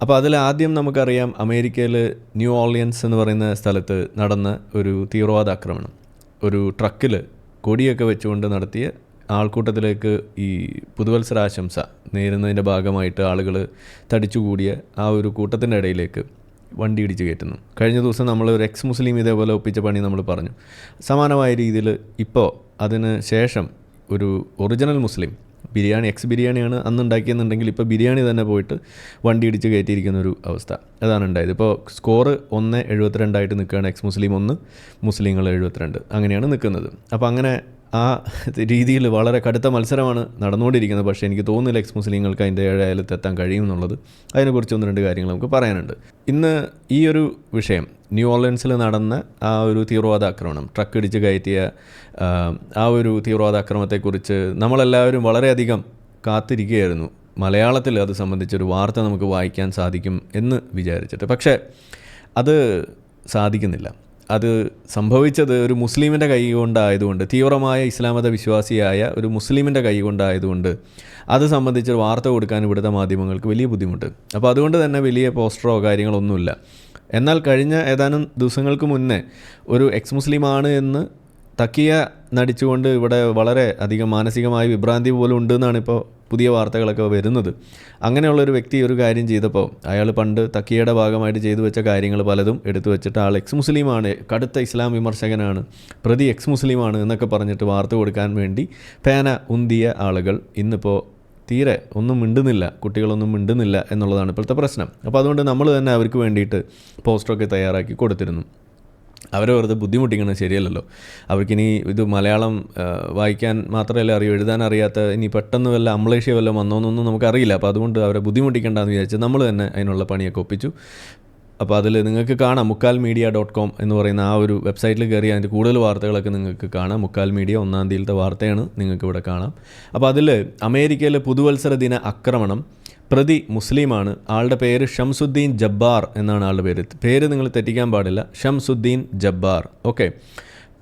അപ്പോൾ അതിൽ ആദ്യം നമുക്കറിയാം അമേരിക്കയിൽ ന്യൂ ഓർലിയൻസ് എന്ന് പറയുന്ന സ്ഥലത്ത് നടന്ന ഒരു തീവ്രവാദ ആക്രമണം. ഒരു ട്രക്കിൽ കൊടിയൊക്കെ വെച്ചുകൊണ്ട് നടത്തിയ ആൾക്കൂട്ടത്തിലേക്ക് ഈ പുതുവത്സരാശംസ നേരുന്നതിൻ്റെ ഭാഗമായിട്ട് ആളുകൾ തടിച്ചുകൂടിയ ആ ഒരു കൂട്ടത്തിൻ്റെ ഇടയിലേക്ക് വണ്ടി ഇടിച്ച് കയറ്റുന്നു. കഴിഞ്ഞ ദിവസം നമ്മൾ ഒരു എക്സ് മുസ്ലിം ഇതേപോലെ ഒപ്പിച്ച പണി നമ്മൾ പറഞ്ഞു. സമാനമായ രീതിയിൽ ഇപ്പോൾ അതിന് ശേഷം ഒരു ഒറിജിനൽ മുസ്ലിം എക്സ് ബിരിയാണിയാണ് അന്ന് ഉണ്ടാക്കിയെന്നുണ്ടെങ്കിൽ ഇപ്പോൾ ബിരിയാണി തന്നെ പോയിട്ട് വണ്ടി ഇടിച്ച് കയറ്റിയിരിക്കുന്ന ഒരു അവസ്ഥ അതാണ് ഉണ്ടായത്. ഇപ്പോൾ സ്കോർ 1-72 നിൽക്കുകയാണ്. എക്സ് മുസ്ലിം 1, മുസ്ലിങ്ങൾ 72, അങ്ങനെയാണ് നിൽക്കുന്നത്. അപ്പോൾ അങ്ങനെ ആ രീതിയിൽ വളരെ കടുത്ത മത്സരമാണ് നടന്നുകൊണ്ടിരിക്കുന്നത്. പക്ഷേ എനിക്ക് തോന്നുന്നില്ല എക്സ് മുസ്ലിങ്ങൾക്ക് അതിൻ്റെ ഏഴായാലത്തെത്താൻ കഴിയും എന്നുള്ളത്. അതിനെക്കുറിച്ച് 1-2 കാര്യങ്ങൾ നമുക്ക് പറയാനുണ്ട്. ഇന്ന് ഈ ഒരു വിഷയം ന്യൂ ഓർലിയൻസിൽ നടന്ന ആ ഒരു തീവ്രവാദ ആക്രമണം, ട്രക്ക് ഇടിച്ച് കയറ്റിയ ആ ഒരു തീവ്രവാദ ആക്രമണത്തെക്കുറിച്ച് നമ്മളെല്ലാവരും വളരെയധികം കാത്തിരിക്കുകയായിരുന്നു. മലയാളത്തിൽ അത് സംബന്ധിച്ചൊരു വാർത്ത നമുക്ക് വായിക്കാൻ സാധിക്കും എന്ന് വിചാരിച്ചിട്ട്. പക്ഷേ അത് സാധിക്കുന്നില്ല. അത് സംഭവിച്ചത് ഒരു മുസ്ലിമിൻ്റെ കൈ കൊണ്ടായതുകൊണ്ട്, തീവ്രമായ ഇസ്ലാമത വിശ്വാസിയായ ഒരു മുസ്ലിമിൻ്റെ കൈ കൊണ്ടായതുകൊണ്ട് അത് സംബന്ധിച്ചൊരു വാർത്ത കൊടുക്കാൻ ഇവിടുത്തെ മാധ്യമങ്ങൾക്ക് വലിയ ബുദ്ധിമുട്ട്. അപ്പോൾ അതുകൊണ്ട് തന്നെ വലിയ പോസ്റ്ററോ കാര്യങ്ങളൊന്നുമില്ല. എന്നാൽ കഴിഞ്ഞ ഏതാനും ദിവസങ്ങൾക്ക് മുന്നേ ഒരു എക്സ് മുസ്ലിമാണ് എന്ന് തക്കിയ നടിച്ചുകൊണ്ട് ഇവിടെ വളരെ അധികം മാനസികമായ വിഭ്രാന്തി പോലും ഉണ്ടെന്നാണ് ഇപ്പോൾ പുതിയ വാർത്തകളൊക്കെ വരുന്നത്. അങ്ങനെയുള്ളൊരു വ്യക്തി ഒരു കാര്യം ചെയ്തപ്പോൾ അയാൾ പണ്ട് തക്കിയയുടെ ഭാഗമായിട്ട് ചെയ്തു വെച്ച കാര്യങ്ങൾ പലതും എടുത്തു വെച്ചിട്ട് ആൾ എക്സ് മുസ്ലിമാണ്, കടുത്ത ഇസ്ലാം വിമർശകനാണ്, പ്രതി എക്സ് മുസ്ലിമാണ് എന്നൊക്കെ പറഞ്ഞിട്ട് വാർത്ത കൊടുക്കാൻ വേണ്ടി പേന ഉന്തിയ ആളുകൾ ഇന്നിപ്പോൾ തീരെ ഒന്നും മിണ്ടുന്നില്ല, കുട്ടികളൊന്നും മിണ്ടുന്നില്ല എന്നുള്ളതാണ് ഇപ്പോഴത്തെ പ്രശ്നം. അപ്പോൾ അതുകൊണ്ട് നമ്മൾ തന്നെ അവർക്ക് വേണ്ടിയിട്ട് പോസ്റ്ററൊക്കെ തയ്യാറാക്കി കൊടുത്തിരുന്നു. അവരെ വെറുതെ ബുദ്ധിമുട്ടിക്കുന്നത് ശരിയല്ലല്ലോ. അവർക്കിനി ഇത് മലയാളം വായിക്കാൻ മാത്രമല്ല അറിയൂ, എഴുതാൻ അറിയാത്ത ഇനി പെട്ടെന്ന് വല്ല അംലേഷ്യ വല്ല വന്നോന്നൊന്നും നമുക്കറിയില്ല. അപ്പോൾ അതുകൊണ്ട് അവരെ ബുദ്ധിമുട്ടിക്കേണ്ടെന്ന് വിചാരിച്ച് നമ്മൾ തന്നെ അതിനുള്ള പണിയൊക്കെ ഒപ്പിച്ചു. അപ്പോൾ അതിൽ നിങ്ങൾക്ക് കാണാം mukalmedia.com എന്ന് പറയുന്ന ആ ഒരു വെബ്സൈറ്റിൽ കയറി അതിൻ്റെ കൂടുതൽ വാർത്തകളൊക്കെ നിങ്ങൾക്ക് കാണാം. മുക്കാൽ മീഡിയ 1-ാം തീയതിയിലത്തെ വാർത്തയാണ്, നിങ്ങൾക്ക് ഇവിടെ കാണാം. അപ്പോൾ അതിൽ അമേരിക്കയിലെ പുതുവത്സര ദിന ആക്രമണം, പ്രതി മുസ്ലിമാണ്, ആളുടെ പേര് ഷംസുദ്ദീൻ ജബ്ബാർ എന്നാണ് ആളുടെ പേര് നിങ്ങൾ തെറ്റിക്കാൻ പാടില്ല, ഷംസുദ്ദീൻ ജബ്ബാർ. ഓക്കെ.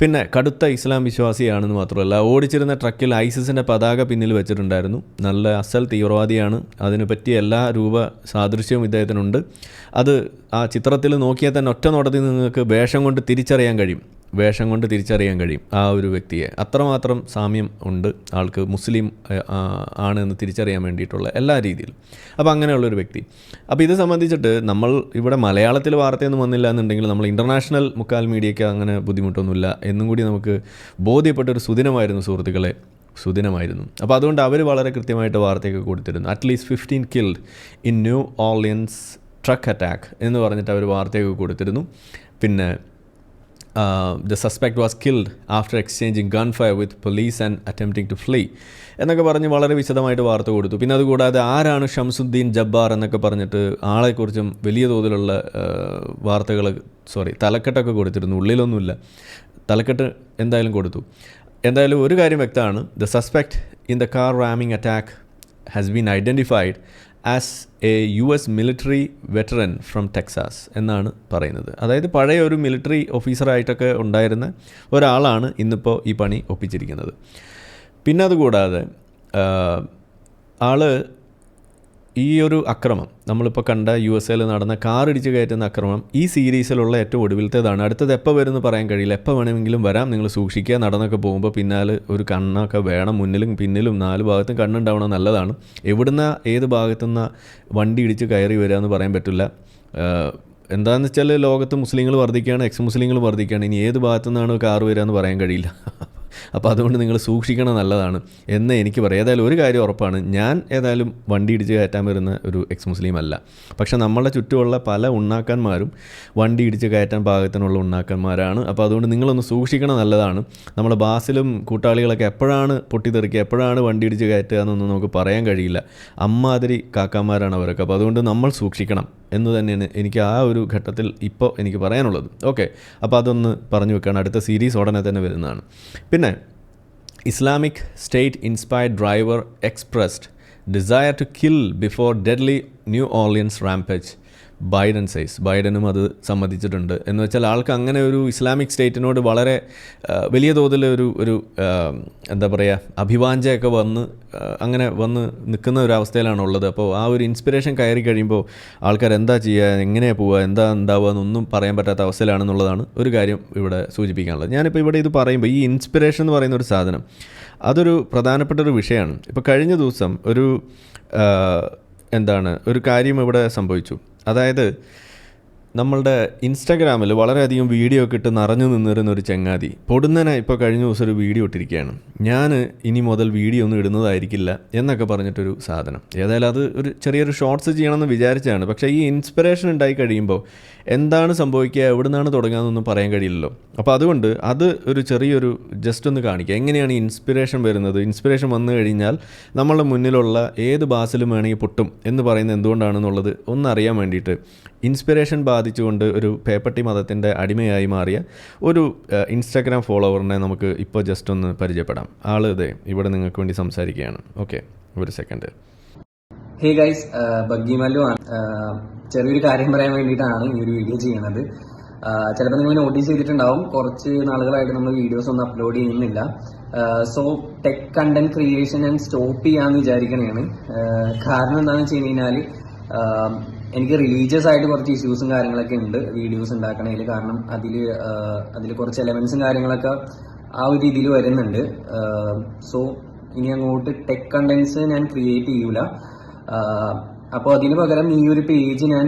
പിന്നെ കടുത്ത ഇസ്ലാം വിശ്വാസിയാണെന്ന് മാത്രമല്ല, ഓടിച്ചിരുന്ന ട്രക്കിൽ ഐസിസിൻ്റെ പതാക പിന്നിൽ വെച്ചിട്ടുണ്ടായിരുന്നു. നല്ല അസൽ തീവ്രവാദിയാണ്. അതിന് പറ്റിയ എല്ലാ രൂപ സാദൃശ്യവും ഇദ്ദേഹത്തിനുണ്ട്. അത് ആ ചിത്രത്തിൽ നോക്കിയാൽ തന്നെ ഒറ്റ നോട്ടത്തിൽ നിങ്ങൾക്ക് വേഷം കൊണ്ട് തിരിച്ചറിയാൻ കഴിയും ആ ഒരു വ്യക്തിയെ. അത്രമാത്രം സാമ്യം ഉണ്ട് ആൾക്ക് മുസ്ലിം ആണ് എന്ന് തിരിച്ചറിയാൻ വേണ്ടിയിട്ടുള്ള എല്ലാ രീതിയിലും. അപ്പോൾ അങ്ങനെയുള്ളൊരു വ്യക്തി. അപ്പോൾ ഇത് സംബന്ധിച്ചിട്ട് നമ്മൾ ഇവിടെ മലയാളത്തിൽ വാർത്തയൊന്നും വന്നില്ല എന്നുണ്ടെങ്കിൽ നമ്മൾ ഇൻ്റർനാഷണൽ മുക്കാൽ മീഡിയയ്ക്ക് അങ്ങനെ ബുദ്ധിമുട്ടൊന്നുമില്ല എന്നും കൂടി നമുക്ക് ബോധ്യപ്പെട്ടൊരു സുദിനമായിരുന്നു സുഹൃത്തുക്കളെ, സുദിനമായിരുന്നു. അപ്പോൾ അതുകൊണ്ട് അവർ വളരെ കൃത്യമായിട്ട് വാർത്തയൊക്കെ കൊടുത്തിരുന്നു. At least 15 killed in new Orleans truck attack എന്ന് പറഞ്ഞിട്ട് അവർ വാർത്തയൊക്കെ കൊടുത്തിരുന്നു. പിന്നെ the suspect was killed after exchanging gunfire with police and attempting to flee എന്നൊക്കെ പറഞ്ഞ് വളരെ വിശദമായിട്ട് വാർത്ത കൊടുത്തു. പിന്നെ അതുകൂടാതെ ആരാണ് ഷംസുദ്ദീൻ ജബ്ബാർ എന്നൊക്കെ പറഞ്ഞിട്ട് ആളെക്കുറിച്ചും വലിയ തോതിലുള്ള തലക്കെട്ടൊക്കെ കൊടുത്തിരുന്നു. ഉള്ളിലൊന്നുമില്ല, തലക്കെട്ട് എന്തായാലും കൊടുത്തു. എന്തായാലും ഒരു കാര്യം വ്യക്തമാണ്, the suspect in the car ramming attack has been identified as A US military veteran from Texas എന്നാണ് പറയുന്നത്. അതായത് പഴയ ഒരു മിലിറ്ററി ഓഫീസറായിട്ടൊക്കെ ഉണ്ടായിരുന്ന ഒരാളാണ് ഇന്നിപ്പോൾ ഈ പണി ഒപ്പിച്ചിരിക്കുന്നത്. പിന്നെ അതുകൂടാതെ ആള് ഈ ഒരു അക്രമം നമ്മളിപ്പോൾ കണ്ട USA നടന്ന കാർ ഇടിച്ച് കയറ്റുന്ന അക്രമം ഈ സീരീസിലുള്ള ഏറ്റവും ഒടുവിലത്തേതാണ്. അടുത്തത് എപ്പോൾ വരുമെന്ന് പറയാൻ കഴിയില്ല. എപ്പോൾ വേണമെങ്കിലും വരാം. നിങ്ങൾ സൂക്ഷിക്കുക. നടന്നൊക്കെ പോകുമ്പോൾ പിന്നാലെ ഒരു കണ്ണൊക്കെ വേണം. മുന്നിലും പിന്നിലും 4 ഭാഗത്തും കണ്ണുണ്ടാവണം, നല്ലതാണ്. എവിടുന്ന ഏത് ഭാഗത്തുനിന്ന് വണ്ടി ഇടിച്ച് കയറി വരിക എന്ന് പറയാൻ പറ്റില്ല. എന്താണെന്ന് വെച്ചാൽ ലോകത്ത് മുസ്ലിങ്ങൾ വർദ്ധിക്കുകയാണ്, എക്സ് മുസ്ലിങ്ങൾ വർദ്ധിക്കുകയാണ്. ഇനി ഏത് ഭാഗത്തുനിന്നാണ് കാർ വരിക എന്ന് പറയാൻ കഴിയില്ല. അപ്പോൾ അതുകൊണ്ട് നിങ്ങൾ സൂക്ഷിക്കണം, നല്ലതാണ് എന്ന് എനിക്ക് പറയാം. ഏതായാലും ഒരു കാര്യം ഉറപ്പാണ്, ഞാൻ ഏതായാലും വണ്ടി ഇടിച്ച് കയറ്റാൻ വരുന്ന ഒരു എക്സ് മുസ്ലിം അല്ല. പക്ഷേ നമ്മളുടെ ചുറ്റുമുള്ള പല ഉണ്ണാക്കന്മാരും വണ്ടി ഇടിച്ച് കയറ്റാൻ പാകത്തിനുള്ള ഉണ്ണാക്കന്മാരാണ്. അപ്പോൾ അതുകൊണ്ട് നിങ്ങളൊന്ന് സൂക്ഷിക്കണം, നല്ലതാണ്. നമ്മുടെ ബാസിലും കൂട്ടാളികളൊക്കെ എപ്പോഴാണ് പൊട്ടിത്തെറിക്കുക, എപ്പോഴാണ് വണ്ടി ഇടിച്ച് കയറ്റുക എന്നൊന്നും നമുക്ക് പറയാൻ കഴിയില്ല. അമ്മാതിരി കാക്കാന്മാരാണ് അവരൊക്കെ. അപ്പോൾ അതുകൊണ്ട് നമ്മൾ സൂക്ഷിക്കണം എന്ന് തന്നെയാണ് എനിക്ക് ആ ഒരു ഘട്ടത്തിൽ ഇപ്പോൾ എനിക്ക് പറയാനുള്ളത്. ഓക്കെ, അപ്പോൾ അതൊന്ന് പറഞ്ഞു വെക്കുകയാണ്. അടുത്ത സീരീസ് ഉടനെ തന്നെ വരുന്നതാണ്. പിന്നെ Islamic state inspired driver expressed desire to kill before deadly New Orleans rampage. ബൈഡനും അത് സമ്മതിച്ചിട്ടുണ്ട്. എന്ന് വെച്ചാൽ ആൾക്ക് അങ്ങനെ ഒരു ഇസ്ലാമിക് സ്റ്റേറ്റിനോട് വളരെ വലിയ തോതിൽ ഒരു എന്താ പറയുക, അഭിവാഞ്ചയൊക്കെ അങ്ങനെ വന്ന് നിൽക്കുന്ന ഒരു അവസ്ഥയിലാണുള്ളത്. അപ്പോൾ ആ ഒരു ഇൻസ്പിറേഷൻ കയറി കഴിയുമ്പോൾ ആൾക്കാർ എന്താ ചെയ്യുക, എങ്ങനെയാണ് പോവുക, എന്താ ഉണ്ടാവുക എന്നൊന്നും പറയാൻ പറ്റാത്ത അവസ്ഥയിലാണെന്നുള്ളതാണ് ഒരു കാര്യം ഇവിടെ സൂചിപ്പിക്കാനുള്ളത്. ഞാനിപ്പോൾ ഇവിടെ ഇത് പറയുമ്പോൾ ഈ ഇൻസ്പിറേഷൻ എന്ന് പറയുന്ന ഒരു സാധനം അതൊരു പ്രധാനപ്പെട്ട ഒരു വിഷയമാണ്. ഇപ്പോൾ കഴിഞ്ഞ ദിവസം ഒരു കാര്യം ഇവിടെ സംഭവിച്ചു. അതായത് നമ്മളുടെ ഇൻസ്റ്റാഗ്രാമിൽ വളരെയധികം വീഡിയോ ഒക്കെ ഇട്ട് നിറഞ്ഞു നിന്നിരുന്ന ഒരു ചങ്ങാതി പൊടുന്നനെ ഇപ്പോൾ കഴിഞ്ഞ ദിവസം ഒരു വീഡിയോ ഇട്ടിരിക്കുകയാണ്. ഞാൻ ഇനി മുതൽ വീഡിയോ ഒന്നും ഇടുന്നതായിരിക്കില്ല എന്നൊക്കെ പറഞ്ഞിട്ടൊരു സാധനം. ഏതായാലും അത് ഒരു ചെറിയൊരു ഷോർട്സ് ചെയ്യണമെന്ന് വിചാരിച്ചതാണ്. പക്ഷേ ഈ ഇൻസ്പിറേഷൻ ഉണ്ടായി കഴിയുമ്പോൾ എന്താണ് സംഭവിക്കുക, എവിടെ നിന്നാണ് തുടങ്ങുകയെന്നൊന്നും പറയാൻ കഴിയില്ലല്ലോ. അപ്പോൾ അതുകൊണ്ട് അത് ഒരു ചെറിയൊരു ജസ്റ്റ് ഒന്ന് കാണിക്കുക, എങ്ങനെയാണ് ഈ ഇൻസ്പിറേഷൻ വരുന്നത്. ഇൻസ്പിറേഷൻ വന്നു കഴിഞ്ഞാൽ നമ്മളുടെ മുന്നിലുള്ള ഏത് ബാസിലും വേണമെങ്കിൽ പൊട്ടും എന്ന് പറയുന്നത് എന്തുകൊണ്ടാണെന്നുള്ളത് ഒന്നറിയാൻ വേണ്ടിയിട്ട് ഇൻസ്പിറേഷൻ ബാധിച്ചുകൊണ്ട് ഒരു പേപ്പട്ടി മതത്തിൻ്റെ അടിമയായി മാറിയ ഒരു ഇൻസ്റ്റാഗ്രാം ഫോളോവറിനെ നമുക്ക് ഇപ്പോൾ ജസ്റ്റ് ഒന്ന് പരിചയപ്പെടാം. ആൾ ഇതേ ഇവിടെ നിങ്ങൾക്ക് വേണ്ടി സംസാരിക്കുകയാണ്. ഓക്കെ, ഒരു second. Hey guys, buggy Mallu ആണ്. ചെറിയൊരു കാര്യം പറയാൻ വേണ്ടിയിട്ടാണ് ഈ ഒരു വീഡിയോ ചെയ്യണത്. ചിലപ്പോൾ നിങ്ങൾ നോട്ടീസ് ചെയ്തിട്ടുണ്ടാവും, കുറച്ച് നാളുകളായിട്ട് നമ്മൾ വീഡിയോസ് ഒന്നും അപ്ലോഡ് ചെയ്യുന്നില്ല. സോ ടെക് കണ്ടന്റ് ക്രിയേഷൻ ഞാൻ സ്റ്റോപ്പ് ചെയ്യാമെന്ന് വിചാരിക്കണേണ്. കാരണം എന്താണെന്ന് വെച്ച് കഴിഞ്ഞാൽ എനിക്ക് റിലീജിയസ് ആയിട്ട് കുറച്ച് ഇഷ്യൂസും കാര്യങ്ങളൊക്കെ ഉണ്ട് വീഡിയോസ് ഉണ്ടാക്കണതിൽ. കാരണം അതിൽ കുറച്ച് എലമെന്റ്സും കാര്യങ്ങളൊക്കെ ആ ഒരു രീതിയിൽ വരുന്നുണ്ട്. സോ ഇനി അങ്ങോട്ട് ടെക് കണ്ടന്റ്സ് ഞാൻ ക്രിയേറ്റ് ചെയ്യൂല. അപ്പോൾ അതിന് പകരം ഈ ഒരു പേജ് ഞാൻ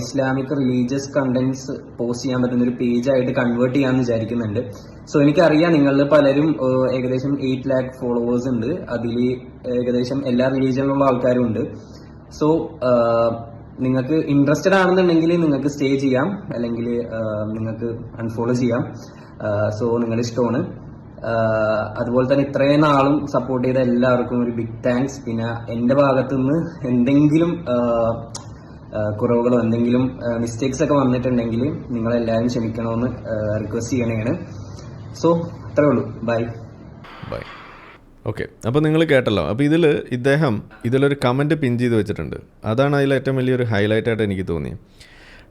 ഇസ്ലാമിക് റിലീജിയസ് കണ്ടന്റ്സ് പോസ്റ്റ് ചെയ്യാൻ പറ്റുന്ന ഒരു പേജായിട്ട് കൺവേർട്ട് ചെയ്യാമെന്ന് വിചാരിക്കുന്നുണ്ട്. സോ എനിക്കറിയാം നിങ്ങളിൽ പലരും ഏകദേശം 8 lakh ഫോളോവേഴ്സ് ഉണ്ട്. അതിൽ ഏകദേശം എല്ലാ റിലീജിയനിലുള്ള ആൾക്കാരും ഉണ്ട്. സോ നിങ്ങൾക്ക് ഇൻട്രസ്റ്റഡ് ആണെന്നുണ്ടെങ്കിൽ നിങ്ങൾക്ക് സ്റ്റേ ചെയ്യാം, അല്ലെങ്കിൽ നിങ്ങൾക്ക് അൺഫോളോ ചെയ്യാം. സോ നിങ്ങളുടെ ഇഷ്ടമാണ്. അതുപോലെ തന്നെ ഇത്രയും നാളും സപ്പോർട്ട് ചെയ്ത എല്ലാവർക്കും ഒരു ബിഗ് താങ്ക്സ്. പിന്നെ എൻ്റെ ഭാഗത്തുനിന്ന് എന്തെങ്കിലും കുറവുകളോ എന്തെങ്കിലും മിസ്റ്റേക്സ് ഒക്കെ വന്നിട്ടുണ്ടെങ്കിൽ നിങ്ങളെല്ലാവരും ക്ഷമിക്കണമെന്ന് റിക്വസ്റ്റ് ചെയ്യണേണ്. സോ അത്രേ ഉള്ളൂ. ബൈ. ഓക്കെ, അപ്പോൾ നിങ്ങൾ കേട്ടല്ലോ. അപ്പോൾ ഇതിലൊരു കമൻറ്റ് പിൻ ചെയ്ത് വെച്ചിട്ടുണ്ട്. അതാണ് അതിൽ ഏറ്റവും വലിയൊരു ഹൈലൈറ്റായിട്ട് എനിക്ക് തോന്നിയത്.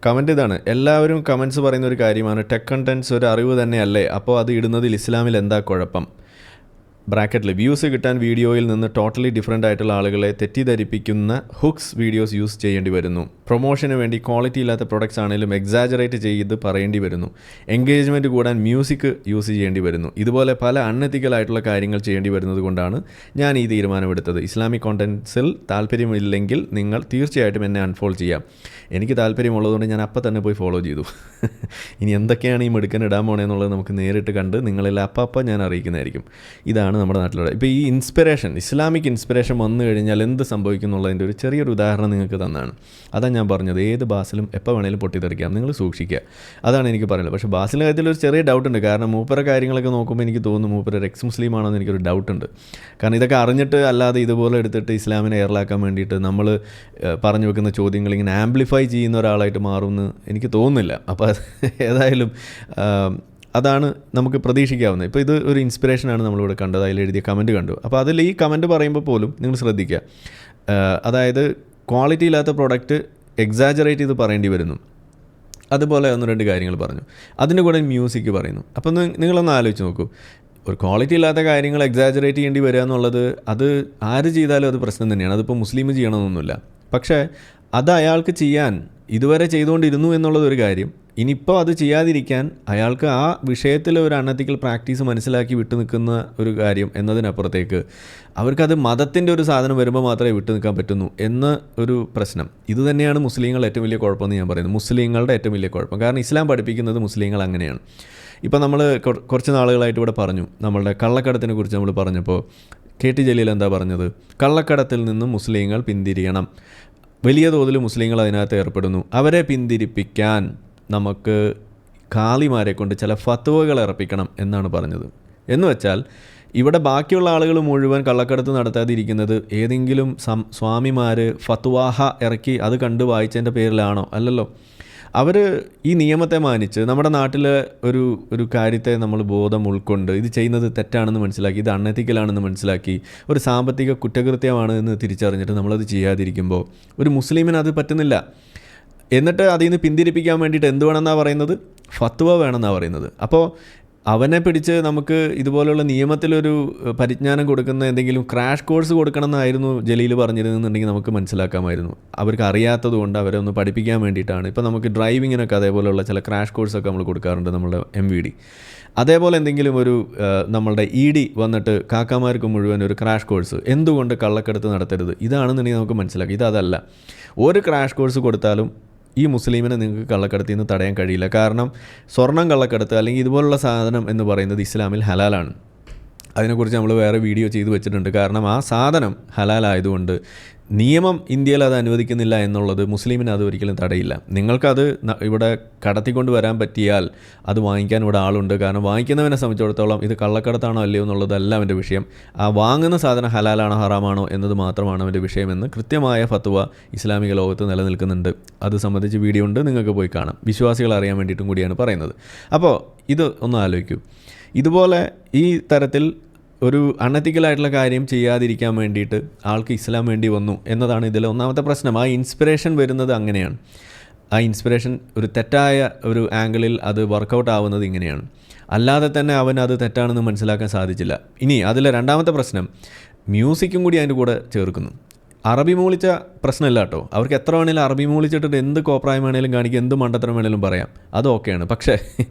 കമൻറ്റ് ഇതാണ്: എല്ലാവരും കമൻറ്റ്സ് പറയുന്ന ഒരു കാര്യമാണ്, ടെക് കണ്ടൻറ്റ്സ് ഒരു അറിവ് തന്നെയല്ലേ, അപ്പോൾ അത് ഇടുന്നതിൽ ഇസ്ലാമിൽ എന്താ കുഴപ്പം? ബ്രാക്കറ്റിൽ വ്യൂസ് കിട്ടാൻ വീഡിയോയിൽ നിന്ന് ടോട്ടലി ഡിഫറെൻ്റ് ആയിട്ടുള്ള ആളുകളെ തെറ്റിദ്ധരിപ്പിക്കുന്ന ഹുക്സ് വീഡിയോസ് യൂസ് ചെയ്യേണ്ടി വരുന്നു. പ്രൊമോഷന് വേണ്ടി ക്വാളിറ്റി ഇല്ലാത്ത പ്രൊഡക്ട്സ് ആണെങ്കിലും എക്സാജറേറ്റ് ചെയ്ത് പറയേണ്ടി വരുന്നു. എൻഗേജ്മെൻറ്റ് കൂടാൻ മ്യൂസിക് യൂസ് ചെയ്യേണ്ടി വരുന്നു. ഇതുപോലെ പല അൺഎത്തിക്കലായിട്ടുള്ള കാര്യങ്ങൾ ചെയ്യേണ്ടി വരുന്നത് കൊണ്ടാണ് ഞാൻ ഈ തീരുമാനമെടുത്തത്. ഇസ്ലാമിക് കോണ്ടൻറ്റ്സിൽ താല്പര്യമില്ലെങ്കിൽ നിങ്ങൾ തീർച്ചയായിട്ടും എന്നെ അൺഫോളോ ചെയ്യാം. എനിക്ക് താല്പര്യമുള്ളതുകൊണ്ട് ഞാൻ അപ്പം തന്നെ പോയി ഫോളോ ചെയ്തു. ഇനി എന്തൊക്കെയാണ് ഈ മെടുക്കൻ ഇടാൻ പോണേന്നുള്ളത് നമുക്ക് നേരിട്ട് കണ്ട് നിങ്ങളെല്ലാം അപ്പം ഞാൻ അറിയിക്കുന്നതായിരിക്കും. ഇതാണ് നമ്മുടെ നാട്ടിലുള്ള ഇപ്പോൾ ഈ ഇസ്ലാമിക് ഇൻസ്പിറേഷൻ വന്നു കഴിഞ്ഞാൽ എന്ത് സംഭവിക്കും എന്നുള്ളതിൻ്റെ ഒരു ചെറിയൊരു ഉദാഹരണം നിങ്ങൾക്ക് തന്നാണ്. അതാണ് ഞാൻ പറഞ്ഞത്, ഏത് ബാസിലും എപ്പോൾ വേണേലും പൊട്ടിത്തെറിക്കാം, നിങ്ങൾ സൂക്ഷിക്കുക. അതാണ് എനിക്ക് പറയുന്നത്. പക്ഷേ ബാസിൻ്റെ കാര്യത്തിൽ ഒരു ചെറിയ ഡൗട്ടുണ്ട്. കാരണം മൂപ്പര കാര്യങ്ങളൊക്കെ നോക്കുമ്പോൾ എനിക്ക് തോന്നുന്നു മൂപ്പര എക്സ് മുസ്ലിം ആണെന്ന് എനിക്കൊരു ഡൗട്ടുണ്ട്. കാരണം ഇതൊക്കെ അറിഞ്ഞിട്ട് അല്ലാതെ ഇതുപോലെ എടുത്തിട്ട് ഇസ്ലാമിനെ എയറിലാക്കാൻ വേണ്ടിയിട്ട് നമ്മൾ പറഞ്ഞു വെക്കുന്ന ചോദ്യങ്ങൾ ഇങ്ങനെ ആംപ്ലിഫൈ ചെയ്യുന്ന ഒരാളായിട്ട് മാറുമെന്ന് എനിക്ക് തോന്നുന്നില്ല. അപ്പോൾ ഏതായാലും അതാണ് നമുക്ക് പ്രതീക്ഷിക്കാവുന്നത്. ഇപ്പോൾ ഇത് ഒരു ഇൻസ്പിറേഷനാണ് നമ്മളിവിടെ കണ്ടത്. അതിലെഴുതിയ കമൻറ്റ് കണ്ടു. അപ്പോൾ അതിൽ ഈ കമൻറ്റ് പറയുമ്പോൾ പോലും നിങ്ങൾ ശ്രദ്ധിക്കുക, അതായത് ക്വാളിറ്റി ഇല്ലാത്ത പ്രോഡക്റ്റ് എക്സാജറേറ്റ് ചെയ്ത് പറയേണ്ടി വരുന്നു. അതുപോലെ 1-2 കാര്യങ്ങൾ പറഞ്ഞു. അതിൻ്റെ കൂടെ മ്യൂസിക് പറയുന്നു. അപ്പോൾ നിങ്ങളൊന്ന് ആലോചിച്ച് നോക്കൂ, ഒരു ക്വാളിറ്റി ഇല്ലാത്ത കാര്യങ്ങൾ എക്സാജറേറ്റ് ചെയ്യേണ്ടി വരിക എന്നുള്ളത് അത് ആര് ചെയ്താലും അത് പ്രശ്നം തന്നെയാണ്. അതിപ്പോൾ മുസ്ലിം ചെയ്യണമെന്നൊന്നുമില്ല. പക്ഷേ അത് അയാൾക്ക് ചെയ്യാൻ ഇതുവരെ ചെയ്തുകൊണ്ടിരുന്നു എന്നുള്ളതൊരു കാര്യം. ഇനിയിപ്പോൾ അത് ചെയ്യാതിരിക്കാൻ അയാൾക്ക് ആ വിഷയത്തിൽ ഒരു അൺഎത്തിക്കൽ പ്രാക്ടീസ് മനസ്സിലാക്കി വിട്ടു നിൽക്കുന്ന ഒരു കാര്യം എന്നതിനപ്പുറത്തേക്ക് അവർക്കത് മതത്തിൻ്റെ ഒരു സാധനം വരുമ്പോൾ മാത്രമേ വിട്ടു നിൽക്കാൻ പറ്റുന്നു എന്ന ഒരു പ്രശ്നം. ഇത് തന്നെയാണ് മുസ്ലിങ്ങളുടെ ഏറ്റവും വലിയ കുഴപ്പമെന്ന് ഞാൻ പറയുന്നത്. മുസ്ലിങ്ങളുടെ ഏറ്റവും വലിയ കുഴപ്പം. കാരണം ഇസ്ലാം പഠിപ്പിക്കുന്നത് മുസ്ലിങ്ങൾ അങ്ങനെയാണ്. ഇപ്പോൾ നമ്മൾ കുറച്ച് നാളുകളായിട്ട് ഇവിടെ പറഞ്ഞു, നമ്മളുടെ കള്ളക്കടത്തിനെ കുറിച്ച് നമ്മൾ പറഞ്ഞപ്പോൾ KT ജലീൽ എന്താ പറഞ്ഞത്? കള്ളക്കടത്തിൽ നിന്നും മുസ്ലിങ്ങൾ പിന്തിരിയണം. വലിയ തോതിൽ മുസ്ലിങ്ങൾ അതിനകത്ത് ഏർപ്പെടുന്നു. അവരെ പിന്തിരിപ്പിക്കാൻ നമുക്ക് ഖാലിമാരെ കൊണ്ട് ചില ഫത്വകൾ ഇറപ്പിക്കണം എന്നാണ് പറഞ്ഞത്. എന്ന് വെച്ചാൽ ഇവിടെ ബാക്കിയുള്ള ആളുകൾ മുഴുവൻ കള്ളക്കടത്ത് നടത്താതിരിക്കുന്നത് ഏതെങ്കിലും സ്വാമിമാർ ഫത്വാഹ ഇറക്കി അത് കണ്ട് വായിച്ചതിൻ്റെ പേരിലാണോ? അല്ലല്ലോ. അവർ ഈ നിയമത്തെ മാനിച്ച് നമ്മുടെ നാട്ടിലെ ഒരു കാര്യത്തെ നമ്മൾ ബോധം ഉൾക്കൊണ്ട് ഇത് ചെയ്യുന്നത് തെറ്റാണെന്ന് മനസ്സിലാക്കി, ഇത് അൺഎത്തിക്കലാണെന്ന് മനസ്സിലാക്കി, ഒരു സാമ്പത്തിക കുറ്റകൃത്യമാണ് എന്ന് തിരിച്ചറിഞ്ഞിട്ട് നമ്മളത് ചെയ്യാതിരിക്കുമ്പോൾ ഒരു മുസ്ലിമിന് അത് പറ്റുന്നില്ല. എന്നിട്ട് അതിൽ നിന്ന് പിന്തിരിപ്പിക്കാൻ വേണ്ടിയിട്ട് എന്ത് വേണമെന്നാണ് പറയുന്നത്? ഫത്വ വേണമെന്നാണ് പറയുന്നത്. അപ്പോൾ അവനെ പിടിച്ച് നമുക്ക് ഇതുപോലുള്ള നിയമത്തിലൊരു പരിജ്ഞാനം കൊടുക്കുന്ന എന്തെങ്കിലും ക്രാഷ് കോഴ്സ് കൊടുക്കണം എന്നായിരുന്നു ജലീൽ പറഞ്ഞിരുന്നെന്നുണ്ടെങ്കിൽ നമുക്ക് മനസ്സിലാക്കാമായിരുന്നു. അവർക്ക് അറിയാത്തത് കൊണ്ട് അവരെ ഒന്ന് പഠിപ്പിക്കാൻ വേണ്ടിയിട്ടാണ്. ഇപ്പോൾ നമുക്ക് ഡ്രൈവിങ്ങിനൊക്കെ അതേപോലെയുള്ള ചില ക്രാഷ് കോഴ്സൊക്കെ നമ്മൾ കൊടുക്കാറുണ്ട്, നമ്മുടെ MVD. അതേപോലെ എന്തെങ്കിലും ഒരു നമ്മളുടെ ED വന്നിട്ട് കാക്കാമാർക്ക് മുഴുവൻ ഒരു ക്രാഷ് കോഴ്സ്, എന്തുകൊണ്ട് കള്ളക്കടത്ത് നടത്തരുത്, ഇതാണെന്നുണ്ടെങ്കിൽ നമുക്ക് മനസ്സിലാക്കാം. ഇതല്ല, ഒരു ക്രാഷ് കോഴ്സ് കൊടുത്താലും ഈ മുസ്ലിമിനെ നിങ്ങൾക്ക് കള്ളക്കടത്തിൽ നിന്ന് തടയാൻ കഴിയില്ല. കാരണം സ്വർണം കള്ളക്കടത്ത് അല്ലെങ്കിൽ ഇതുപോലുള്ള സാധനം എന്ന് പറയുന്നത് ഇസ്ലാമിൽ ഹലാലാണ്. അതിനെക്കുറിച്ച് നമ്മൾ വേറെ വീഡിയോ ചെയ്ത് വെച്ചിട്ടുണ്ട്. കാരണം ആ സാധനം ഹലാലായതുകൊണ്ട് നിയമം ഇന്ത്യയിൽ അത് അനുവദിക്കുന്നില്ല എന്നുള്ളത് മുസ്ലിമിനെ അത് ഒരിക്കലും തടയില്ല. നിങ്ങൾക്കത് ഇവിടെ കടത്തിക്കൊണ്ട് വരാൻ പറ്റിയാൽ അത് വാങ്ങിക്കാൻ ഇവിടെ ആളുണ്ട്. കാരണം വാങ്ങിക്കുന്നവനെ സംബന്ധിച്ചിടത്തോളം ഇത് കള്ളക്കടത്താണോ അല്ലയോ എന്നുള്ളതല്ല അവൻ്റെ വിഷയം. ആ വാങ്ങുന്ന സാധനം ഹലാലാണോ ഹറാമാണോ എന്നത് മാത്രമാണ് അവൻ്റെ വിഷയമെന്ന് കൃത്യമായ ഫത്വ ഇസ്ലാമിക ലോകത്ത് നിലനിൽക്കുന്നുണ്ട്. അത് സംബന്ധിച്ച് വീഡിയോ ഉണ്ട്, നിങ്ങൾക്ക് പോയി കാണാം. വിശ്വാസികൾ അറിയാൻ വേണ്ടിയിട്ടും കൂടിയാണ് പറയുന്നത്. അപ്പോൾ ഇത് ഒന്ന് ആലോചിക്കൂ. ഇതുപോലെ ഈ തരത്തിൽ ഒരു അൺഎത്തിക്കലായിട്ടുള്ള കാര്യം ചെയ്യാതിരിക്കാൻ വേണ്ടിയിട്ട് ആൾക്ക് ഇസ്ലാം വേണ്ടി വന്നു എന്നതാണ് ഇതിലെ ഒന്നാമത്തെ പ്രശ്നം. ആ ഇൻസ്പിറേഷൻ വരുന്നത് അങ്ങനെയാണ്. ആ ഇൻസ്പിറേഷൻ ഒരു തെറ്റായ ഒരു ആംഗിളിൽ അത് വർക്കൗട്ട് ആവുന്നത് ഇങ്ങനെയാണ്. അല്ലാതെ തന്നെ അവൻ അത് തെറ്റാണെന്ന് മനസ്സിലാക്കാൻ സാധിച്ചില്ല. ഇനി അതിലെ രണ്ടാമത്തെ പ്രശ്നം, മ്യൂസിക്കും കൂടി അതിൻ്റെ കൂടെ ചേർക്കുന്നു. അറബി മൂളിച്ച പ്രശ്നമല്ല കേട്ടോ. അവർക്ക് എത്ര വേണേലും അറബി മൂളിച്ചിട്ട് എന്ത് കോപ്രായം വേണേലും കാണിക്കുക, എന്ത് മണ്ടത്തരം വേണേലും പറയാം, അത് ഓക്കെയാണ്. പക്ഷേ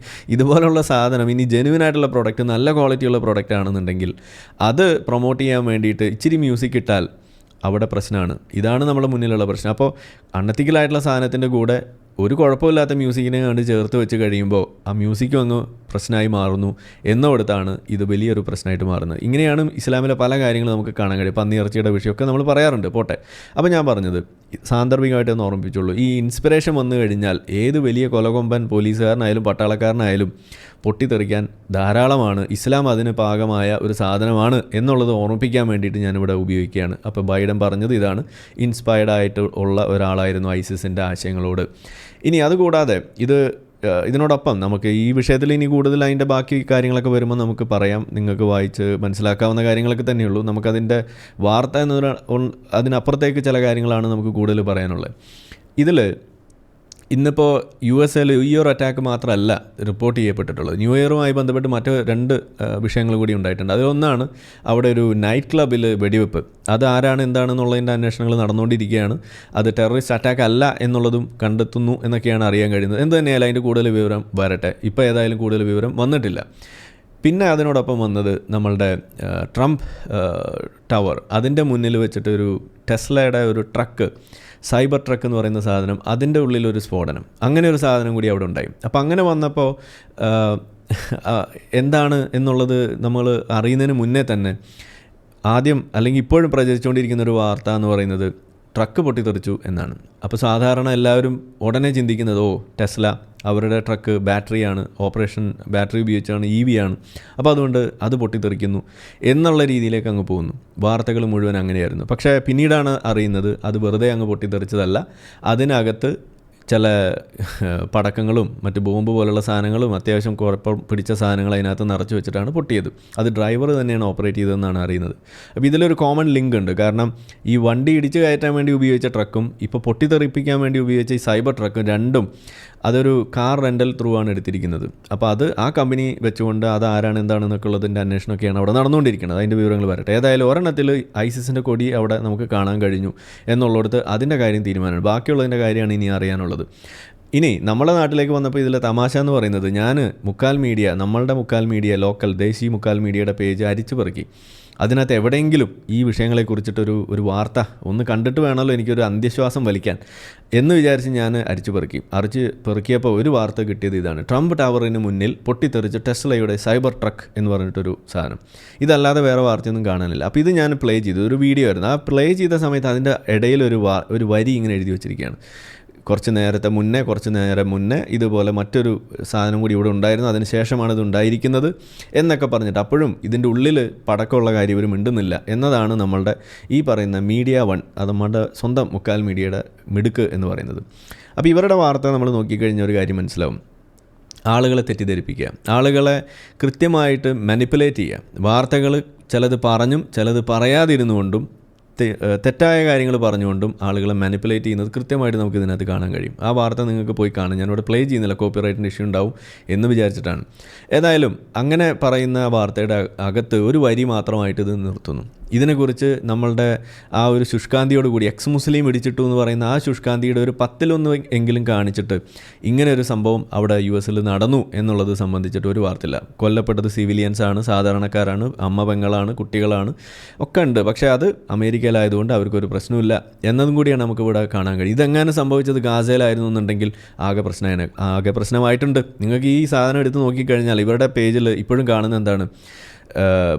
ഇതുപോലുള്ള സാധനം ഇനി ജെനുവിനായിട്ടുള്ള പ്രോഡക്റ്റ്, നല്ല ക്വാളിറ്റിയുള്ള പ്രോഡക്റ്റ് ആണെന്നുണ്ടെങ്കിൽ അത് പ്രൊമോട്ട് ചെയ്യാൻ വേണ്ടിയിട്ട് ഇച്ചിരി മ്യൂസിക് ഇട്ടാൽ അവിടെ പ്രശ്നമാണ്. ഇതാണ് നമ്മുടെ മുന്നിലുള്ള പ്രശ്നം. അപ്പോൾ അൺഎത്തിക്കലായിട്ടുള്ള സാധനത്തിൻ്റെ കൂടെ ഒരു കുഴപ്പമില്ലാത്ത മ്യൂസിക്കിനെ കണ്ട് ചേർത്ത് വെച്ച് കഴിയുമ്പോൾ ആ മ്യൂസിക്കും അങ്ങ് പ്രശ്നമായി മാറുന്നു എന്നോടത്താണ് ഇത് വലിയൊരു പ്രശ്നമായിട്ട് മാറുന്നത്. ഇങ്ങനെയാണ് ഇസ്ലാമിലെ പല കാര്യങ്ങളും നമുക്ക് കാണാൻ കഴിയും. പന്നിയിറച്ചിയുടെ വിഷയമൊക്കെ നമ്മൾ പറയാറുണ്ട്, പോട്ടെ. അപ്പോൾ ഞാൻ പറഞ്ഞത് സാന്ദർഭികമായിട്ടൊന്ന് ഓർമ്മിപ്പിച്ചുള്ളൂ. ഈ ഇൻസ്പിറേഷൻ വന്നു കഴിഞ്ഞാൽ ഏത് വലിയ കൊലകൊമ്പൻ പോലീസുകാരനായാലും പട്ടാളക്കാരനായാലും പൊട്ടിത്തെറിക്കാൻ ധാരാളമാണ്. ഇസ്ലാം അതിന് പാകമായ ഒരു സാധനമാണ് എന്നുള്ളത് ഓർമ്മിപ്പിക്കാൻ വേണ്ടിയിട്ട് ഞാനിവിടെ ഉപയോഗിക്കുകയാണ്. അപ്പോൾ ബൈഡൻ പറഞ്ഞത് ഇതാണ്, ഇൻസ്പയർഡ് ആയിട്ട് ഉള്ള ഒരാളായിരുന്നു ഐസിസിൻ്റെ ആശയങ്ങളോട്. ഇനി അതുകൂടാതെ ഇതിനോടൊപ്പം നമുക്ക് ഈ വിഷയത്തിൽ ഇനി കൂടുതൽ അതിൻ്റെ ബാക്കി കാര്യങ്ങളൊക്കെ വരുമ്പോൾ നമുക്ക് പറയാം. നിങ്ങൾക്ക് വായിച്ച് മനസ്സിലാക്കാവുന്ന കാര്യങ്ങളൊക്കെ തന്നെയുള്ളൂ. നമുക്കതിൻ്റെ വാർത്ത അതിനപ്പുറത്തേക്ക് ചില കാര്യങ്ങളാണ് നമുക്ക് കൂടുതൽ പറയാനുള്ളത്. ഇതിൽ ഇന്നിപ്പോൾ USA ഈ ഒരു അറ്റാക്ക് മാത്രമല്ല റിപ്പോർട്ട് ചെയ്യപ്പെട്ടിട്ടുള്ളത്. ന്യൂ ഇയറുമായി ബന്ധപ്പെട്ട് മറ്റ് 2 വിഷയങ്ങൾ കൂടി ഉണ്ടായിട്ടുണ്ട്. അതിലൊന്നാണ് അവിടെ ഒരു നൈറ്റ് ക്ലബ്ബിൽ വെടിവെപ്പ്. അത് ആരാണ് എന്താണെന്നുള്ളതിൻ്റെ അന്വേഷണങ്ങൾ നടന്നുകൊണ്ടിരിക്കുകയാണ്. അത് ടെററിസ്റ്റ് അറ്റാക്ക് അല്ല എന്നുള്ളതും കണ്ടെത്തുന്നു എന്നൊക്കെയാണ് അറിയാൻ കഴിയുന്നത്. എന്ത് തന്നെയായാലും അതിൻ്റെ കൂടുതൽ വിവരം വരട്ടെ. ഇപ്പോൾ ഏതായാലും കൂടുതൽ വിവരം വന്നിട്ടില്ല. പിന്നെ അതിനോടൊപ്പം വന്നത് നമ്മളുടെ ട്രംപ് ടവർ, അതിൻ്റെ മുന്നിൽ വെച്ചിട്ട് ഒരു ടെസ്ലയുടെ ഒരു ട്രക്ക്, സൈബർ ട്രക്ക് എന്ന് പറയുന്ന സാധനം, അതിൻ്റെ ഉള്ളിലൊരു സ്ഫോടനം, അങ്ങനെ ഒരു സാധനം കൂടി അവിടെ ഉണ്ടായി. അപ്പോൾ അങ്ങനെ വന്നപ്പോൾ എന്താണ് എന്നുള്ളത് നമ്മൾ അറിയുന്നതിന് മുന്നേ തന്നെ ആദ്യം അല്ലെങ്കിൽ ഇപ്പോഴും പ്രചരിച്ചുകൊണ്ടിരിക്കുന്ന ഒരു വാർത്ത എന്ന് പറയുന്നത് ട്രക്ക് പൊട്ടിത്തെറിച്ചു എന്നാണ്. അപ്പോൾ സാധാരണ എല്ലാവരും ഉടനെ ചിന്തിക്കുന്നത് ടെസ്ല അവരുടെ ട്രക്ക് ബാറ്ററിയാണ്, ഓപ്പറേഷൻ ബാറ്ററി ഉപയോഗിച്ചാണ്, EV ആണ്, അപ്പോൾ അതുകൊണ്ട് അത് പൊട്ടിത്തെറിക്കുന്നു എന്നുള്ള രീതിയിലേക്ക് അങ്ങ് പോകുന്നു. വാർത്തകൾ മുഴുവൻ അങ്ങനെയായിരുന്നു. പക്ഷേ പിന്നീടാണ് അറിയുന്നത് അത് വെറുതെ അങ്ങ് പൊട്ടിത്തെറിച്ചതല്ല. അതിനകത്ത് ചില പടക്കങ്ങളും മറ്റ് ബോംബ് പോലുള്ള സാധനങ്ങളും അത്യാവശ്യം കുഴപ്പം പിടിച്ച സാധനങ്ങൾ അതിനകത്ത് നിറച്ച് വെച്ചിട്ടാണ് പൊട്ടിയത്. അത് ഡ്രൈവർ തന്നെയാണ് ഓപ്പറേറ്റ് ചെയ്തതെന്നാണ് അറിയുന്നത്. അപ്പോൾ ഇതിലൊരു കോമൺ ലിങ്ക് ഉണ്ട്. കാരണം ഈ വണ്ടി ഇടിച്ച് കയറ്റാൻ വേണ്ടി ഉപയോഗിച്ച ട്രക്കും ഇപ്പോൾ പൊട്ടിത്തെറിപ്പിക്കാൻ വേണ്ടി ഉപയോഗിച്ച ഈ സൈബർ ട്രക്കും രണ്ടും അതൊരു കാർ റെൻ്റൽ ത്രൂ ആണ് എടുത്തിരിക്കുന്നത്. അപ്പോൾ അത് ആ കമ്പനി വെച്ചുകൊണ്ട് അത് ആരാണ് എന്താണെന്നൊക്കെ ഉള്ളതിൻ്റെ അന്വേഷണമൊക്കെയാണ് അവിടെ നടന്നുകൊണ്ടിരിക്കുന്നത്. അതിൻ്റെ വിവരങ്ങൾ വരട്ടെ. ഏതായാലും ഒരെണ്ണത്തിൽ ഐസിസിൻ്റെ കൊടി അവിടെ നമുക്ക് കാണാൻ കഴിഞ്ഞു എന്നുള്ളിടത്ത് അതിൻ്റെ കാര്യം തീരുമാനമാണ്. ബാക്കിയുള്ളതിൻ്റെ കാര്യമാണ് ഇനി അറിയാനുള്ളത്. ഇനി നമ്മുടെ നാട്ടിലേക്ക് വന്നപ്പോൾ ഇതിലെ തമാശ എന്ന് പറയുന്നത്, ഞാൻ മുക്കാൽ മീഡിയ, നമ്മളുടെ മുക്കാൽ മീഡിയ, ലോക്കൽ ദേശീയ മുക്കാൽ മീഡിയയുടെ പേജ് അരിച്ചു പെറുക്കി. അതിനകത്ത് എവിടെയെങ്കിലും ഈ വിഷയങ്ങളെക്കുറിച്ചിട്ടൊരു വാർത്ത ഒന്ന് കണ്ടിട്ട് വേണമല്ലോ എനിക്കൊരു അന്ത്യശ്വാസം വലിക്കാൻ എന്ന് വിചാരിച്ച് ഞാൻ അരിച്ചു പെറുക്കിയപ്പോൾ ഒരു വാർത്ത കിട്ടിയത് ഇതാണ്: ട്രംപ് ടവറിന് മുന്നിൽ പൊട്ടിത്തെറിച്ച് ടെസ്ലയുടെ സൈബർ ട്രക്ക് എന്ന് പറഞ്ഞിട്ടൊരു സാധനം. ഇതല്ലാതെ വേറെ വാർത്തയൊന്നും കാണാനില്ല. അപ്പോൾ ഇത് ഞാൻ പ്ലേ ചെയ്തു, ഒരു വീഡിയോ ആയിരുന്നു. ആ പ്ലേ ചെയ്ത സമയത്ത് അതിൻ്റെ ഇടയിൽ ഒരു വരി ഇങ്ങനെ എഴുതി വെച്ചിരിക്കുകയാണ്: കുറച്ച് നേരം മുന്നേ ഇതുപോലെ മറ്റൊരു സാധനം കൂടി ഇവിടെ ഉണ്ടായിരുന്നു, അതിന് ശേഷമാണ് ഇത് ഉണ്ടായിരിക്കുന്നത് എന്നൊക്കെ പറഞ്ഞിട്ട്. അപ്പോഴും ഇതിൻ്റെ ഉള്ളിൽ പടക്കമുള്ള കാര്യം ഇവർ മിണ്ടുന്നില്ല എന്നതാണ് നമ്മളുടെ ഈ പറയുന്ന മീഡിയ വൺ, അത് നമ്മുടെ സ്വന്തം മുക്കാൽ മീഡിയയുടെ മിടുക്ക് എന്ന് പറയുന്നത്. അപ്പോൾ ഇവരുടെ വാർത്ത നമ്മൾ നോക്കിക്കഴിഞ്ഞാൽ ഒരു കാര്യം മനസ്സിലാവും: ആളുകളെ തെറ്റിദ്ധരിപ്പിക്കുക, ആളുകളെ കൃത്യമായിട്ട് മാനിപ്പുലേറ്റ് ചെയ്യുക. വാർത്തകൾ ചിലത് പറഞ്ഞും ചിലത് പറയാതിരുന്നുകൊണ്ടും തെറ്റായ കാര്യങ്ങൾ പറഞ്ഞുകൊണ്ടും ആളുകളെ മാനിപ്പുലേറ്റ് ചെയ്യുന്നത് കൃത്യമായിട്ട് നമുക്ക് ഇതിനകത്ത് കാണാൻ കഴിയും. ആ വാർത്ത നിങ്ങൾക്ക് പോയി കാണാം. ഞാനിവിടെ പ്ലേ ചെയ്യുന്നില്ല, കോപ്പിറൈറ്റിൻ്റെ ഇഷ്യൂ ഉണ്ടാവും എന്ന് വിചാരിച്ചിട്ടാണ്. ഏതായാലും അങ്ങനെ പറയുന്ന വാർത്തയുടെ അകത്ത് ഒരു വരി മാത്രമായിട്ട് ഇത് നിർത്തുന്നു. ഇതിനെക്കുറിച്ച് നമ്മളുടെ ആ ഒരു ശുഷ്കാന്തിയോടുകൂടി എക്സ് മുസ്ലിം ഇടിച്ചിട്ടു എന്ന് പറയുന്ന ആ ശുഷ്കാന്തിയുടെ ഒരു 10-1 എങ്കിലും കാണിച്ചിട്ട് ഇങ്ങനെ ഒരു സംഭവം അവിടെ US നടന്നു എന്നുള്ളത് സംബന്ധിച്ചിട്ട് ഒരു വാർത്തയില്ല. കൊല്ലപ്പെട്ടത് സിവിലിയൻസാണ്, സാധാരണക്കാരാണ്, അമ്മ പെങ്ങളാണ്, കുട്ടികളാണ്, ഒക്കെ ഉണ്ട്. പക്ഷേ അത് അമേരിക്കയിലായതുകൊണ്ട് അവർക്കൊരു പ്രശ്നമില്ല എന്നതും കൂടിയാണ് നമുക്കിവിടെ കാണാൻ കഴിയും. ഇതെങ്ങനെ സംഭവിച്ചത് ഗാസയിലായിരുന്നു എന്നുണ്ടെങ്കിൽ ആകെ പ്രശ്നമായിട്ടുണ്ട്. നിങ്ങൾക്ക് ഈ സാധനം എടുത്ത് നോക്കിക്കഴിഞ്ഞാൽ ഇവരുടെ പേജിൽ ഇപ്പോഴും കാണുന്നത് എന്താണ്?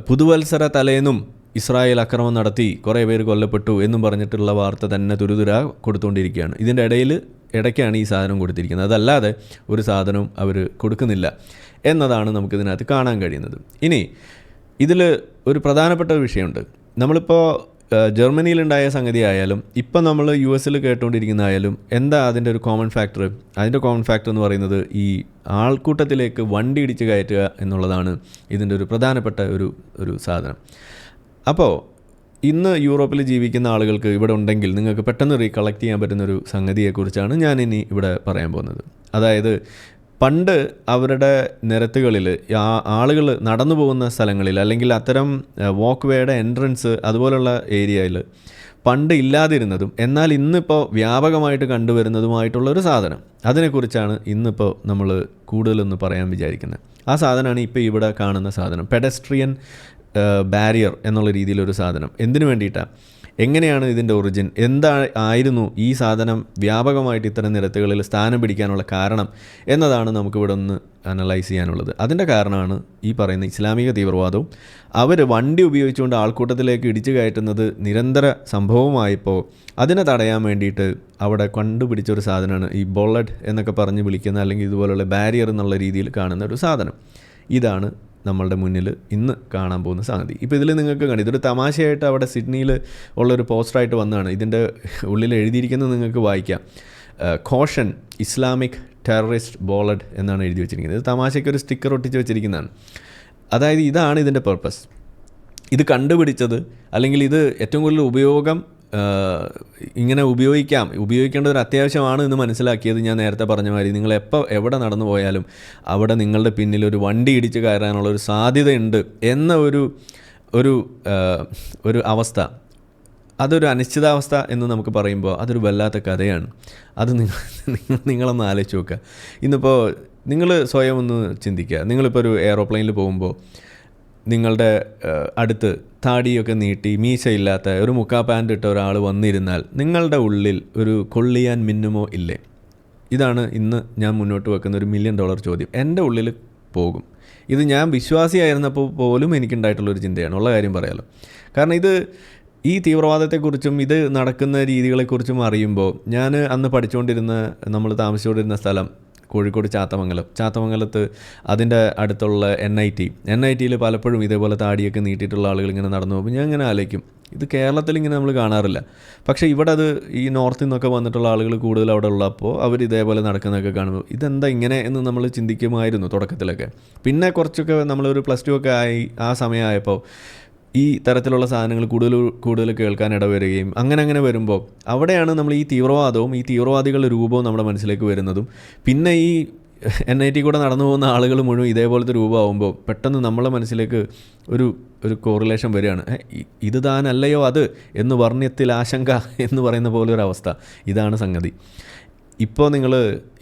പുതുവത്സര തലേന്നും ഇസ്രായേൽ ആക്രമണം നടത്തി കുറേ പേര് കൊല്ലപ്പെട്ടു എന്നും പറഞ്ഞിട്ടുള്ള വാർത്ത തന്നെ തുരുതുര കൊടുത്തുകൊണ്ടിരിക്കുകയാണ്. ഇതിൻ്റെ ഇടയ്ക്കാണ് ഈ സാധനം കൊടുത്തിരിക്കുന്നത്. അതല്ലാതെ ഒരു സാധനവും അവർ കൊടുക്കുന്നില്ല എന്നതാണ് നമുക്കിതിനകത്ത് കാണാൻ കഴിയുന്നത്. ഇനി ഇതിൽ ഒരു പ്രധാനപ്പെട്ട ഒരു വിഷയമുണ്ട്. നമ്മളിപ്പോൾ ജർമ്മനിയിലുണ്ടായ സംഗതി ആയാലും ഇപ്പം നമ്മൾ US കേട്ടുകൊണ്ടിരിക്കുന്നതായാലും എന്താ അതിൻ്റെ ഒരു കോമൺ ഫാക്ടർ? അതിൻ്റെ കോമൺ ഫാക്ടർ എന്ന് പറയുന്നത് ഈ ആൾക്കൂട്ടത്തിലേക്ക് വണ്ടി ഇടിച്ച് കയറ്റുക എന്നുള്ളതാണ് ഇതിൻ്റെ ഒരു പ്രധാനപ്പെട്ട ഒരു സാധനം. അപ്പോൾ ഇന്ന് യൂറോപ്പിൽ ജീവിക്കുന്ന ആളുകൾക്ക് ഇവിടെ ഉണ്ടെങ്കിൽ നിങ്ങൾക്ക് പെട്ടെന്ന് റീകളക്ട് ചെയ്യാൻ പറ്റുന്നൊരു സംഗതിയെക്കുറിച്ചാണ് ഞാൻ ഇനി ഇവിടെ പറയാൻ പോകുന്നത്. അതായത് പണ്ട് അവരുടെ നിരത്തുകളിൽ ആളുകൾ നടന്നു പോകുന്ന സ്ഥലങ്ങളിൽ അല്ലെങ്കിൽ അത്തരം വാക്ക് വേയുടെ എൻട്രൻസ് അതുപോലുള്ള ഏരിയയിൽ പണ്ട് ഇല്ലാതിരുന്നതും എന്നാൽ ഇന്നിപ്പോൾ വ്യാപകമായിട്ട് കണ്ടുവരുന്നതുമായിട്ടുള്ളൊരു സാധനം, അതിനെക്കുറിച്ചാണ് ഇന്നിപ്പോൾ നമ്മൾ കൂടുതലൊന്ന് പറയാൻ വിചാരിക്കുന്നത്. ആ സാധനമാണ് ഇപ്പോൾ ഇവിടെ കാണുന്ന സാധനം, പെഡസ്ട്രിയൻ ബാരിയർ എന്നുള്ള രീതിയിലൊരു സാധനം. എന്തിനു വേണ്ടിയിട്ടാണ്? എങ്ങനെയാണ് ഇതിൻ്റെ ഒറിജിൻ? എന്തായിരുന്നു ഈ സാധനം വ്യാപകമായിട്ട് ഇത്തരം നിരത്തുകളിൽ സ്ഥാനം പിടിക്കാനുള്ള കാരണം എന്നതാണ് നമുക്കിവിടെ ഒന്ന് അനലൈസ് ചെയ്യാനുള്ളത്. അതിൻ്റെ കാരണമാണ് ഈ പറയുന്ന ഇസ്ലാമിക തീവ്രവാദവും. അവർ വണ്ടി ഉപയോഗിച്ചുകൊണ്ട് ആൾക്കൂട്ടത്തിലേക്ക് ഇടിച്ചു കയറ്റുന്നത് നിരന്തര സംഭവമായപ്പോൾ അതിനെ തടയാൻ വേണ്ടിയിട്ട് അവിടെ കണ്ടുപിടിച്ചൊരു സാധനമാണ് ഈ ബോളറ്റ് എന്നൊക്കെ പറഞ്ഞ് വിളിക്കുന്ന, അല്ലെങ്കിൽ ഇതുപോലുള്ള ബാരിയർ എന്നുള്ള രീതിയിൽ കാണുന്ന ഒരു സാധനം. ഇതാണ് നമ്മളുടെ മുന്നിൽ ഇന്ന് കാണാൻ പോകുന്ന സംഗതി. ഇപ്പോൾ ഇതിൽ നിങ്ങൾക്ക് കാണാം, ഇതൊരു തമാശയായിട്ട് അവിടെ സിഡ്നിയിൽ ഉള്ളൊരു പോസ്റ്ററായിട്ട് വന്നതാണ്. ഇതിൻ്റെ ഉള്ളിൽ എഴുതിയിരിക്കുന്നത് നിങ്ങൾക്ക് വായിക്കാം. കോഷൻ ഇസ്ലാമിക് ടെററിസ്റ്റ് ബോളറ്റ് എന്നാണ് എഴുതി വെച്ചിരിക്കുന്നത്. ഇത് തമാശയ്ക്ക് ഒരു സ്റ്റിക്കർ ഒട്ടിച്ച് വെച്ചിരിക്കുന്നതാണ്. അതായത് ഇതാണ് ഇതിൻ്റെ പർപ്പസ്. ഇത് കണ്ടുപിടിച്ചത് അല്ലെങ്കിൽ ഇത് ഏറ്റവും കൂടുതൽ ഇങ്ങനെ ഉപയോഗിക്കേണ്ട ഒരു അത്യാവശ്യമാണ് എന്ന് മനസ്സിലാക്കിയത് ഞാൻ നേരത്തെ പറഞ്ഞ മാതിരി നിങ്ങൾ എവിടെ നടന്നു പോയാലും അവിടെ നിങ്ങളുടെ പിന്നിൽ ഒരു വണ്ടി ഇടിച്ച് കയറാനുള്ള ഒരു സാധ്യതയുണ്ട് എന്ന ഒരു അവസ്ഥ, അതൊരു അനിശ്ചിതാവസ്ഥ എന്ന് നമുക്ക് പറയുമ്പോൾ അതൊരു വല്ലാത്ത കഥയാണ്. അത് നിങ്ങളൊന്ന് ആലോചിച്ച് നോക്കുക. ഇന്നിപ്പോൾ നിങ്ങൾ സ്വയം ഒന്ന് ചിന്തിക്കുക. നിങ്ങളിപ്പോൾ ഒരു എയറോപ്ലെയിനിൽ പോകുമ്പോൾ നിങ്ങളുടെ അടുത്ത് താടിയൊക്കെ നീട്ടി മീശയില്ലാത്ത ഒരു മുക്കാ പാൻ്റ് ഇട്ട ഒരാൾ വന്നിരുന്നാൽ നിങ്ങളുടെ ഉള്ളിൽ ഒരു കൊള്ളിയാൻ മിന്നുമോ ഇല്ലേ? ഇതാണ് ഇന്ന് ഞാൻ മുന്നോട്ട് വെക്കുന്ന $1 മില്യൺ ചോദ്യം. എൻ്റെ ഉള്ളിൽ പോകും. ഇത് ഞാൻ വിശ്വാസിയായിരുന്നപ്പോൾ പോലും എനിക്കുണ്ടായിട്ടുള്ളൊരു ചിന്തയാണ്, ഉള്ള കാര്യം പറയാമല്ലോ. കാരണം ഈ തീവ്രവാദത്തെക്കുറിച്ചും ഇത് നടക്കുന്ന രീതികളെക്കുറിച്ചും അറിയുമ്പോൾ ഞാൻ അന്ന് നമ്മൾ താമസിച്ചുകൊണ്ടിരുന്ന സ്ഥലം കോഴിക്കോട് ചാത്തമംഗലത്ത് അതിൻ്റെ അടുത്തുള്ള NIT പലപ്പോഴും ഇതേപോലെ താടിയൊക്കെ നീട്ടിയിട്ടുള്ള ആളുകൾ ഇങ്ങനെ നടന്നു പോകുമ്പോൾ ഞാൻ ഇങ്ങനെ ആലോചിക്കും, ഇത് കേരളത്തിൽ ഇങ്ങനെ നമ്മൾ കാണാറില്ല. പക്ഷേ ഇവിടെ അത് ഈ നോർത്തിൽ നിന്നൊക്കെ വന്നിട്ടുള്ള ആളുകൾ കൂടുതൽ അവിടെ ഉള്ളപ്പോൾ അവർ ഇതേപോലെ നടക്കുന്നതൊക്കെ കാണുമ്പോൾ ഇതെന്താ ഇങ്ങനെ എന്ന് നമ്മൾ ചിന്തിക്കുമായിരുന്നു തുടക്കത്തിലൊക്കെ. പിന്നെ കുറച്ചൊക്കെ നമ്മളൊരു +2 ഒക്കെ ആയി ആ സമയമായപ്പോൾ ഈ തരത്തിലുള്ള സാധനങ്ങൾ കൂടുതൽ കേൾക്കാൻ ഇടവരികയും അങ്ങനെ വരുമ്പോൾ അവിടെയാണ് നമ്മൾ ഈ തീവ്രവാദവും ഈ തീവ്രവാദികളുടെ രൂപവും നമ്മുടെ മനസ്സിലേക്ക് വരുന്നതും. പിന്നെ ഈ NIT കൂടെ നടന്നു പോകുന്ന ആളുകൾ മുഴുവൻ ഇതേപോലത്തെ രൂപമാകുമ്പോൾ പെട്ടെന്ന് നമ്മളെ മനസ്സിലേക്ക് ഒരു കോറിലേഷൻ വരികയാണ്. ഇത് താനല്ലയോ അത് എന്ന് വർണ്ണ്യത്തിൽ ആശങ്ക എന്ന് പറയുന്ന പോലൊരവസ്ഥ. ഇതാണ് സംഗതി. ഇപ്പോൾ നിങ്ങൾ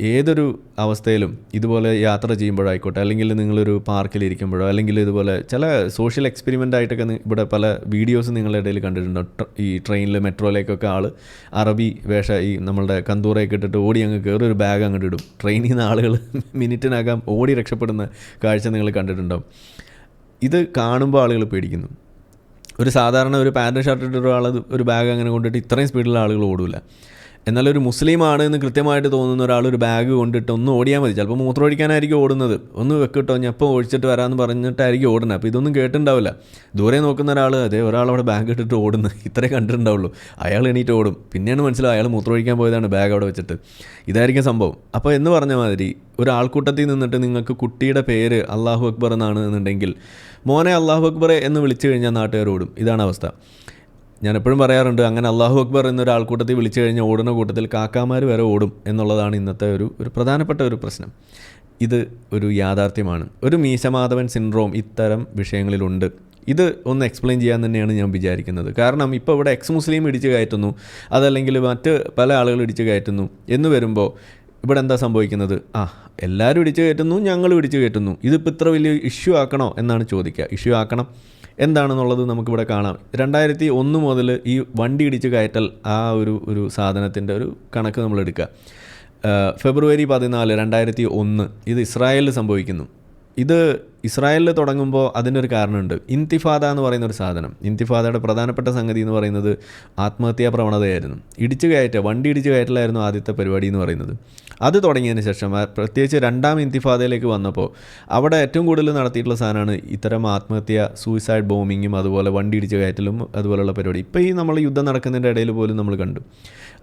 ഏതൊരു അവസ്ഥയിലും ഇതുപോലെ യാത്ര ചെയ്യുമ്പോഴായിക്കോട്ടെ, അല്ലെങ്കിൽ നിങ്ങളൊരു പാർക്കിലിരിക്കുമ്പോഴോ, അല്ലെങ്കിൽ ഇതുപോലെ ചില സോഷ്യൽ എക്സ്പെരിമെൻ്റ് ആയിട്ടൊക്കെ ഇവിടെ പല വീഡിയോസ് നിങ്ങളുടെ ഇടയിൽ കണ്ടിട്ടുണ്ടോ? ഈ ട്രെയിനിൽ മെട്രോയിലേക്കൊക്കെ അറബി ഈ നമ്മളുടെ കന്തൂറയൊക്കെ ഇട്ടിട്ട് ഓടി അങ്ങ് കയറി ഒരു ബാഗ് അങ്ങോട്ട് ഇടും. ട്രെയിനിൽ നിന്ന് ആളുകൾ മിനിറ്റിനകം ഓടി രക്ഷപ്പെടുന്ന കാഴ്ച നിങ്ങൾ കണ്ടിട്ടുണ്ടാവും. ഇത് കാണുമ്പോൾ ആളുകൾ പേടിക്കുന്നു. ഒരു സാധാരണ ഒരു പാൻറ് ഷർട്ട് ഇട്ട ഒരാൾ ഒരു ബാഗ് അങ്ങനെ കൊണ്ടിട്ട് ഇത്രയും സ്പീഡിലുള്ള ആളുകൾ ഓടില്ല. എന്നാൽ ഒരു മുസ്ലിമാണ് എന്ന് കൃത്യമായിട്ട് തോന്നുന്ന ഒരാൾ ഒരു ബാഗ് കൊണ്ടിട്ട് ഒന്ന് ഓടിയാൽ മതി. ചിലപ്പോൾ മൂത്രമൊഴിക്കാനായിരിക്കും ഓടുന്നത്, ഒന്ന് വെക്കിട്ടോ ഞപ്പം ഒഴിച്ചിട്ട് വരാമെന്ന് പറഞ്ഞിട്ടായിരിക്കും ഓടുന്നത്. അപ്പോൾ ഇതൊന്നും കേട്ടിട്ടുണ്ടാവില്ല. ദൂരെ നോക്കുന്ന ഒരാൾ ഒരാളവിടെ ബാഗ് ഇട്ടിട്ട് ഓടുന്നത് ഇത്രേ കണ്ടിട്ടുണ്ടാവുള്ളൂ. അയാൾ എണീറ്റ് ഓടും. പിന്നെയാണ് മനസ്സിലാവും അയാൾ മൂത്രമൊഴിക്കാൻ പോയതാണ് ബാഗ് അവിടെ വെച്ചിട്ട്. ഇതായിരിക്കും സംഭവം. അപ്പോൾ എന്ന് പറഞ്ഞ മാതിരി ഒരു ആൾക്കൂട്ടത്തിൽ നിന്നിട്ട് നിങ്ങൾക്ക് കുട്ടിയുടെ പേര് അല്ലാഹു അക്ബർ എന്നാണ് എന്നുണ്ടെങ്കിൽ മോനെ അല്ലാഹു അക്ബർ എന്ന് വിളിച്ചു കഴിഞ്ഞാൽ നാട്ടുകാർ ഓടും. ഇതാണ് അവസ്ഥ. ഞാൻ എപ്പോഴും പറയാറുണ്ട്, അങ്ങനെ അല്ലാഹു അക്ബർ എന്നൊരു ആൾക്കൂട്ടത്തിൽ വിളിച്ചു കഴിഞ്ഞാൽ ഓടുന്ന കൂട്ടത്തിൽ കാക്കാമാർ വരെ ഓടും എന്നുള്ളതാണ് ഇന്നത്തെ ഒരു പ്രധാനപ്പെട്ട ഒരു പ്രശ്നം. ഇത് ഒരു യാഥാർത്ഥ്യമാണ്. ഒരു മീശമാധവൻ സിൻഡ്രോം ഇത്തരം വിഷയങ്ങളിലുണ്ട്. ഇത് ഒന്ന് എക്സ്പ്ലെയിൻ ചെയ്യാൻ തന്നെയാണ് ഞാൻ വിചാരിക്കുന്നത്. കാരണം ഇപ്പോൾ ഇവിടെ എക്സ് മുസ്ലിം ഇടിച്ച് കയറ്റുന്നു, അതല്ലെങ്കിൽ മറ്റ് പല ആളുകൾ ഇടിച്ച് കയറ്റുന്നു എന്ന് വരുമ്പോൾ ഇവിടെ എന്താ സംഭവിക്കുന്നത്? എല്ലാവരും ഇടിച്ച് കയറ്റുന്നു, ഞങ്ങളും ഇടിച്ച് കയറ്റുന്നു. ഇതിപ്പോൾ ഇത്ര വലിയ ഇഷ്യൂ ആക്കണോ എന്നാണ് ചോദിക്കുക. ഇഷ്യൂ ആക്കണം. എന്താണെന്നുള്ളത് നമുക്കിവിടെ കാണാം. 2001 മുതൽ ഈ വണ്ടി ഇടിച്ച് കയറ്റൽ ഒരു സാധനത്തിൻ്റെ ഒരു കണക്ക് നമ്മൾ എടുക്കുക. ഫെബ്രുവരി 14, 2001 ഇത് ഇസ്രായേലിൽ സംഭവിക്കുന്നു. ഇത് ഇസ്രായേലിൽ തുടങ്ങുമ്പോൾ അതിനൊരു കാരണമുണ്ട്. ഇൻതിഫാദ എന്ന് പറയുന്ന ഒരു സാധനം. ഇൻതിഫാദയുടെ പ്രധാനപ്പെട്ട സംഗതി എന്ന് പറയുന്നത് ആത്മഹത്യാ പ്രവണതയായിരുന്നു. വണ്ടി ഇടിച്ച് കയറ്റലായിരുന്നു ആദ്യത്തെ പരിപാടി എന്ന് പറയുന്നത്. അത് തുടങ്ങിയതിന് ശേഷം പ്രത്യേകിച്ച് രണ്ടാം ഇൻതിഫാദയിലേക്ക് വന്നപ്പോൾ അവിടെ ഏറ്റവും കൂടുതൽ നടത്തിയിട്ടുള്ള സാധനമാണ് ഇത്തരം സൂയിസൈഡ് ബോംബിങ്ങും അതുപോലെ വണ്ടി ഇടിച്ച് കയറ്റലും അതുപോലെയുള്ള പരിപാടി. ഇപ്പോൾ ഈ നമ്മൾ യുദ്ധം നടക്കുന്നതിൻ്റെ ഇടയിൽ പോലും നമ്മൾ കണ്ടു.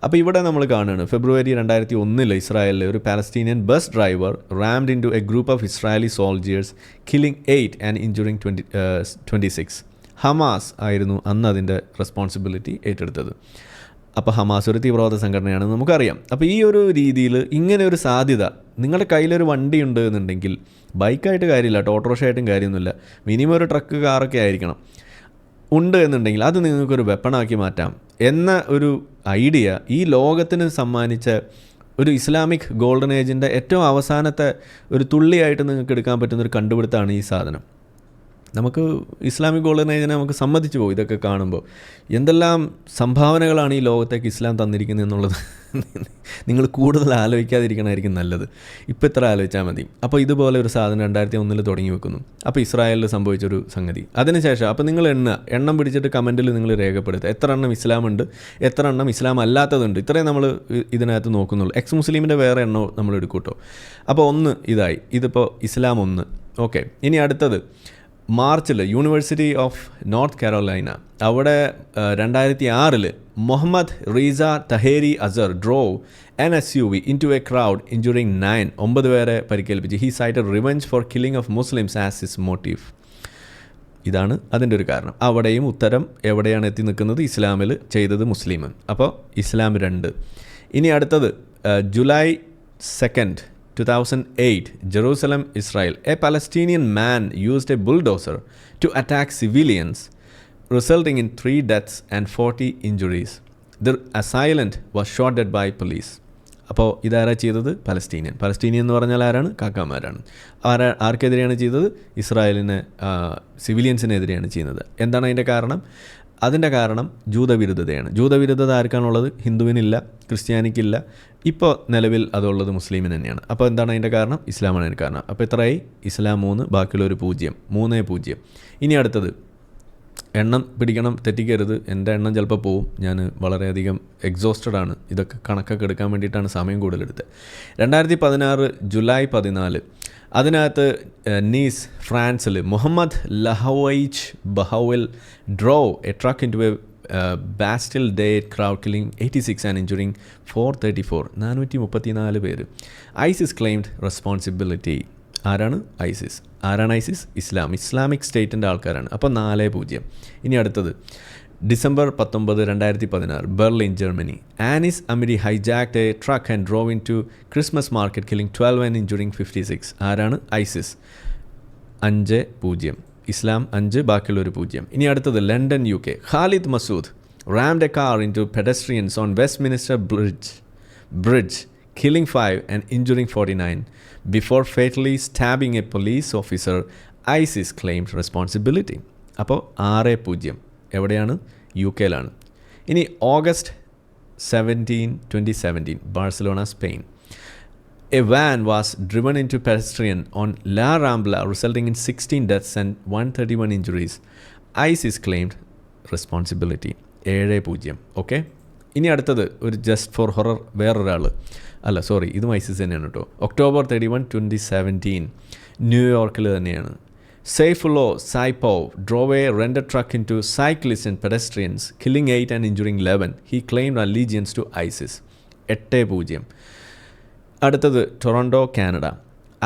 അപ്പോൾ ഇവിടെ നമ്മൾ കാണുകയാണ് ഫെബ്രുവരി 2001 ഇസ്രായേലിൽ ഒരു Palestinian bus driver rammed into a group of Israeli soldiers killing 8 and injuring 26. Hamas ആയിരുന്നു അന്ന് അതിൻ്റെ റെസ്പോൺസിബിലിറ്റി ഏറ്റെടുത്തത്. അപ്പോൾ ഹമാസ് ഒരു തീവ്രവാദ സംഘടനയാണെന്ന് നമുക്കറിയാം. അപ്പോൾ ഈ ഒരു രീതിയിൽ ഇങ്ങനെ ഒരു സാധ്യത, നിങ്ങളുടെ കയ്യിലൊരു വണ്ടി ഉണ്ട് എന്നുണ്ടെങ്കിൽ, ബൈക്കായിട്ട് കാര്യമില്ല, ഓട്ടോറിക്ഷ ആയിട്ടും കാര്യമൊന്നുമില്ല, മിനിമം ഒരു ട്രക്ക് കാറൊക്കെ ആയിരിക്കണം, ഉണ്ട് എന്നുണ്ടെങ്കിൽ അത് നിങ്ങൾക്കൊരു വെപ്പണാക്കി മാറ്റാം എന്ന ഒരു ഐഡിയ ഈ ലോകത്തിന് സമ്മാനിച്ച ഒരു ഇസ്ലാമിക് ഗോൾഡൻ ഏജിൻ്റെ ഏറ്റവും അവസാനത്തെ ഒരു തുള്ളിയായിട്ട് നിങ്ങൾക്ക് എടുക്കാൻ പറ്റുന്നൊരു കണ്ടുപിടുത്തമാണ് ഈ സാധനം. നമുക്ക് ഇസ്ലാമിക് ഗോൾഡൻ ഏജിനെ നമുക്ക് സമ്മതിച്ചു പോകും. ഇതൊക്കെ കാണുമ്പോൾ എന്തെല്ലാം സംഭാവനകളാണ് ഈ ലോകത്തേക്ക് ഇസ്ലാം തന്നിരിക്കുന്നത് എന്നുള്ളത് നിങ്ങൾ കൂടുതൽ ആലോചിക്കാതിരിക്കണമായിരിക്കും നല്ലത്. ഇപ്പോൾ ഇത്ര ആലോചിച്ചാൽ മതി. അപ്പോൾ ഇതുപോലെ ഒരു സാധനം 2001 തുടങ്ങി വെക്കുന്നു. അപ്പോൾ ഇസ്രായേലിൽ സംഭവിച്ചൊരു സംഗതി. അതിനുശേഷം അപ്പോൾ നിങ്ങൾ എണ്ണം പിടിച്ചിട്ട് കമൻറ്റിൽ നിങ്ങൾ രേഖപ്പെടുത്തുക. എത്ര എണ്ണം ഇസ്ലാമുണ്ട്, എത്ര എണ്ണം ഇസ്ലാം അല്ലാത്തതുണ്ട്. ഇത്രയും നമ്മൾ ഇതിനകത്ത് നോക്കുന്നുള്ളൂ. എക്സ് മുസ്ലിമിൻ്റെ വേറെ എണ്ണം നമ്മൾ എടുക്കൂട്ടോ. അപ്പോൾ 1 ഇതായി. ഇതിപ്പോൾ ഇസ്ലാം 1. ഓക്കെ. ഇനി അടുത്തത് മാർച്ചിൽ യൂണിവേഴ്സിറ്റി ഓഫ് നോർത്ത് കാരോലൈന അവിടെ 2006 Mohammed Reza Taheri Azar drove an SUV into a crowd injuring 9 പേരെ പരിക്കേൽപ്പിച്ചു. He cited revenge for killing of Muslims as his motive. ഇതാണ് അതിൻ്റെ ഒരു കാരണം. അവിടെയും ഉത്തരം എവിടെയാണ് എത്തി നിൽക്കുന്നത്? ഇസ്ലാമിൽ ചെയ്തത് മുസ്ലിം. അപ്പോൾ ഇസ്ലാം 2. ഇനി അടുത്തത് July 2, 2008, Jerusalem, Israel. A Palestinian man used a bulldozer to attack civilians, resulting in 3 deaths and 40 injuries. The assailant was shot dead by police. അപ്പോൾ ഇതാരാ ചെയ്തത്? പലസ്തീനിയൻ എന്ന് പറഞ്ഞാൽ ആരാണ്? കാക്കാമാരാണ്. ആർക്കെതിരെയാണ് ചെയ്തത്? ഇസ്രായേലിന് സിവിലിയൻസിനെതിരെയാണ് ചെയ്യുന്നത്. എന്താണ് അതിൻ്റെ കാരണം? അതിൻ്റെ കാരണം ജൂതവിരുദ്ധതയാണ്. ജൂതവിരുദ്ധത ആർക്കാണുള്ളത്? ഹിന്ദുവിനില്ല, ക്രിസ്ത്യാനിക്കില്ല. ഇപ്പോൾ നിലവിൽ അതുള്ളത് മുസ്ലിമിന് തന്നെയാണ്. അപ്പോൾ എന്താണ് അതിൻ്റെ കാരണം? ഇസ്ലാമാണ് അതിൻ്റെ കാരണം. അപ്പോൾ എത്രയായി? ഇസ്ലാം 3, ബാക്കിയുള്ളൊരു 0, 3-0. ഇനി അടുത്തത് എണ്ണം പിടിക്കണം, തെറ്റിക്കരുത്. എൻ്റെ എണ്ണം ചിലപ്പോൾ പോവും. ഞാൻ വളരെയധികം എക്സോസ്റ്റഡ് ആണ്. ഇതൊക്കെ കണക്കൊക്കെ എടുക്കാൻ വേണ്ടിയിട്ടാണ് സമയം കൂടുതലെടുത്തത്. 2016 ജൂലൈ 14 അതിനകത്ത് നീസ് ഫ്രാൻസിൽ Mohamed Lahouaiej Bouhlel drove a truck into a Bastille date crowd killing 86 and injuring 434. 434 പേര്. ISIS claimed responsibility. ആരാണ് ഐസിസ്? ഇസ്ലാമിക് സ്റ്റേറ്റിൻ്റെ ആൾക്കാരാണ്. അപ്പോൾ 4-0. ഇനി അടുത്തത് December 19, 2016 Berlin, Germany. Anis Amri hijacked a truck and drove into Christmas market killing 12 and injuring 56. ആരാണ്? ISIS. 5-0. Islam 5, ബാക്കിയുള്ളൊരു 0. ഇനി അടുത്തത് London, UK. Khalid Masood rammed a car into pedestrians on Westminster Bridge, killing 5 and injuring 49 before fatally stabbing a police officer. ISIS claimed responsibility. അപ്പോൾ 6-0. എവിടെയാണ്? UK-ലാണ്. ഇനി August 17, 2017 Barcelona, Spain. A van was driven into pedestrian on La Rambla, resulting in 16 deaths and 131 injuries. ISIS claimed responsibility. 7-0. Okay. ഇനി അടുത്തത് ഒരു just for horror വേറൊരാൾ. ഇതും ISIS തന്നെയാണ് കേട്ടോ. ഒക്ടോബർ 31, 2017 ന്യൂയോർക്കിൽ തന്നെയാണ്. Saifullah Saipov drove a rented truck into cyclists and pedestrians, killing 8 and injuring 11. He claimed allegiance to ISIS. 8-0. അടുത്തത് Toronto, Canada.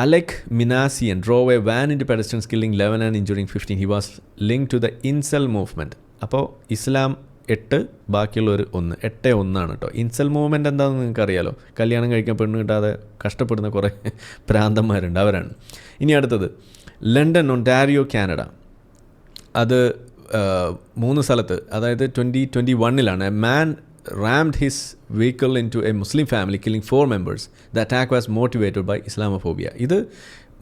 Alec Minassian drove a van into pedestrians, killing 11 and injuring 15. He was linked to the incel movement. അപ്പോൾ ഇസ്ലാം 8, ബാക്കിയുള്ളവർ 1. 8-1 കേട്ടോ. ഇൻസൽ movement എന്താണെന്ന് നിങ്ങൾക്ക് അറിയാലോ. കല്യാണം കഴിക്കാൻ പെണ്ണ് കിട്ടാതെ കഷ്ടപ്പെടുന്ന കുറേ പ്രാന്തന്മാരുണ്ട്, അവരാണ്. ഇനി അടുത്തത് ലണ്ടൻ, ഒണ്ടാരിയോ, കാനഡ. അത് 3 സ്ഥലത്ത്, അതായത് 2021 a man rammed his vehicle into a Muslim family, killing 4 members. The attack was motivated by Islamophobia. ഇത്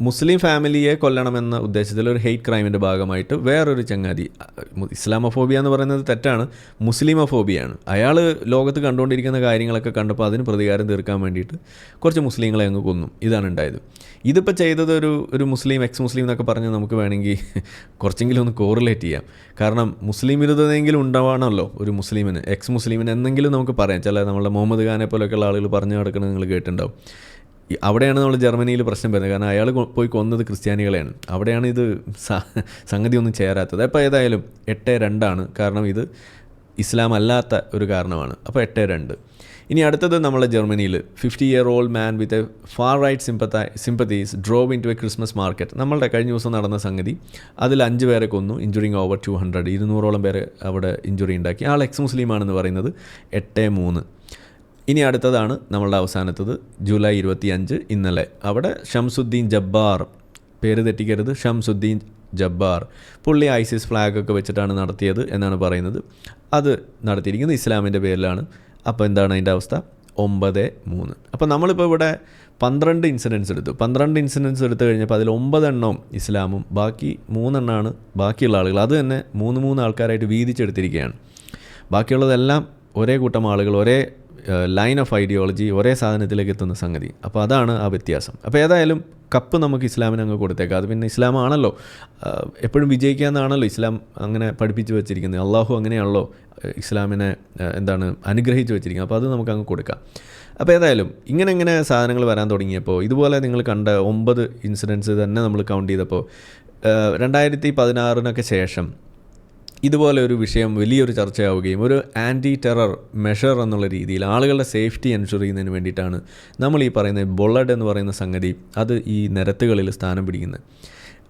മുസ്ലിം ഫാമിലിയെ കൊല്ലണമെന്ന ഉദ്ദേശത്തിൽ ഒരു ഹെയ്റ്റ് ക്രൈമിൻ്റെ ഭാഗമായിട്ട് വേറൊരു ചങ്ങാതി, ഇസ്ലാമോഫോബിയ എന്ന് പറയുന്നത് തെറ്റാണ്, മുസ്ലിമോഫോബിയാണ്. അയാൾ ലോകത്ത് കണ്ടുകൊണ്ടിരിക്കുന്ന കാര്യങ്ങളൊക്കെ കണ്ടപ്പോൾ അതിന് പ്രതികാരം തീർക്കാൻ വേണ്ടിയിട്ട് കുറച്ച് മുസ്ലിങ്ങളെ അങ്ങ് കൊന്നു. ഇതാണ് ഉണ്ടായത്. ഇതിപ്പോൾ ചെയ്തത് ഒരു മുസ്ലിം, എക്സ് മുസ്ലിം എന്നൊക്കെ പറഞ്ഞ് നമുക്ക് വേണമെങ്കിൽ കുറച്ചെങ്കിലും ഒന്ന് കോറിലേറ്റ് ചെയ്യാം. കാരണം മുസ്ലിം വിരുദ്ധതയെങ്കിലും ഉണ്ടാവണമല്ലോ ഒരു മുസ്ലിമിന്, എക്സ് മുസ്ലിമിന് എന്നെങ്കിലും നമുക്ക് പറയാം. ചില നമ്മളുടെ മുഹമ്മദ് ഖാനെ പോലെയൊക്കെയുള്ള ആളുകൾ പറഞ്ഞു നടക്കുന്നത് നിങ്ങൾ കേട്ടിട്ടുണ്ടാവും. അവിടെയാണ് നമ്മൾ ജർമ്മനിയിൽ പ്രശ്നം വരുന്നത്. കാരണം അയാൾ പോയി കൊന്നത് ക്രിസ്ത്യാനികളെയാണ്. അവിടെയാണ് ഇത് സംഗതി ഒന്നും ചേരാത്തത്. അപ്പോൾ ഏതായാലും 8-2. കാരണം ഇത് ഇസ്ലാം അല്ലാത്ത ഒരു കാരണമാണ്. അപ്പോൾ 8-2. ഇനി അടുത്തത് നമ്മളെ ജർമ്മനിയിൽ 50-year-old man with a far right sympathies drove into a Christmas market. നമ്മളുടെ കഴിഞ്ഞ ദിവസം നടന്ന സംഗതി. അതിൽ 5 പേരെ കൊന്നു, ഇഞ്ചുറിങ് ഓവർ 200. 200ഓളം പേരെ അവിടെ ഇഞ്ചുറി ഉണ്ടാക്കി. ആൾ എക്സ് മുസ്ലിമാണെന്ന് പറയുന്നത്. 8-3. ഇനി അടുത്തതാണ് നമ്മളുടെ അവസാനത്തത്, ജൂലൈ 25, ഇന്നലെ. അവിടെ ഷംസുദ്ദീൻ ജബ്ബാർ, പേര് തെറ്റിക്കരുത്, ഷംസുദ്ദീൻ ജബ്ബാർ, പുള്ളി ഐസിസ് ഫ്ലാഗൊക്കെ വെച്ചിട്ടാണ് നടത്തിയത് എന്നാണ് പറയുന്നത്. അത് നടത്തിയിരിക്കുന്നത് ഇസ്ലാമിൻ്റെ പേരിലാണ്. അപ്പോൾ എന്താണ് അതിൻ്റെ അവസ്ഥ? 9-3. അപ്പോൾ നമ്മളിപ്പോൾ ഇവിടെ 12 ഇൻസിഡൻസ് എടുത്തു. 12 ഇൻസിഡൻസ് എടുത്തു കഴിഞ്ഞപ്പോൾ അതിൽ 9 എണ്ണവും ഇസ്ലാമും, ബാക്കി 3 എണ്ണമാണ് ബാക്കിയുള്ള ആളുകൾ. അത് തന്നെ 3 ആൾക്കാരായിട്ട് വീതിച്ചെടുത്തിരിക്കുകയാണ്. ബാക്കിയുള്ളതെല്ലാം ഒരേ കൂട്ടം ആളുകൾ, ഒരേ ലൈൻ ഓഫ് ഐഡിയോളജി, ഒരേ സാധനത്തിലേക്ക് എത്തുന്ന സംഗതി. അപ്പോൾ അതാണ് ആ വ്യത്യാസം. അപ്പോൾ ഏതായാലും കപ്പ് നമുക്ക് ഇസ്ലാമിന് അങ്ങ് കൊടുത്തേക്കാം. അത് പിന്നെ ഇസ്ലാമാണല്ലോ എപ്പോഴും വിജയിക്കുക എന്നാണല്ലോ ഇസ്ലാം അങ്ങനെ പഠിപ്പിച്ച് വെച്ചിരിക്കുന്നത്. അള്ളാഹു അങ്ങനെയാണല്ലോ ഇസ്ലാമിനെ അനുഗ്രഹിച്ച് വെച്ചിരിക്കുന്നത്. അപ്പോൾ അത് നമുക്ക് അങ്ങ് കൊടുക്കാം. അപ്പോൾ ഏതായാലും ഇങ്ങനെ സാധനങ്ങൾ വരാൻ തുടങ്ങിയപ്പോൾ, ഇതുപോലെ നിങ്ങൾ കണ്ട 9 ഇൻസിഡൻസ് തന്നെ നമ്മൾ കൗണ്ട് ചെയ്തപ്പോൾ 2016 ശേഷം ഇതുപോലെ ഒരു വിഷയം വലിയൊരു ചർച്ചയാവുകയും ഒരു ആൻറ്റി ടെറർ മെഷർ എന്നുള്ള രീതിയിൽ ആളുകളുടെ സേഫ്റ്റി എൻഷുർ ചെയ്യുന്നതിന് വേണ്ടിയിട്ടാണ് നമ്മൾ ഈ പറയുന്ന ബുള്ളറ്റ് എന്ന് പറയുന്ന സംഗതി അത് ഈ നിരത്തുകളിൽ സ്ഥാനം പിടിക്കുന്നത്.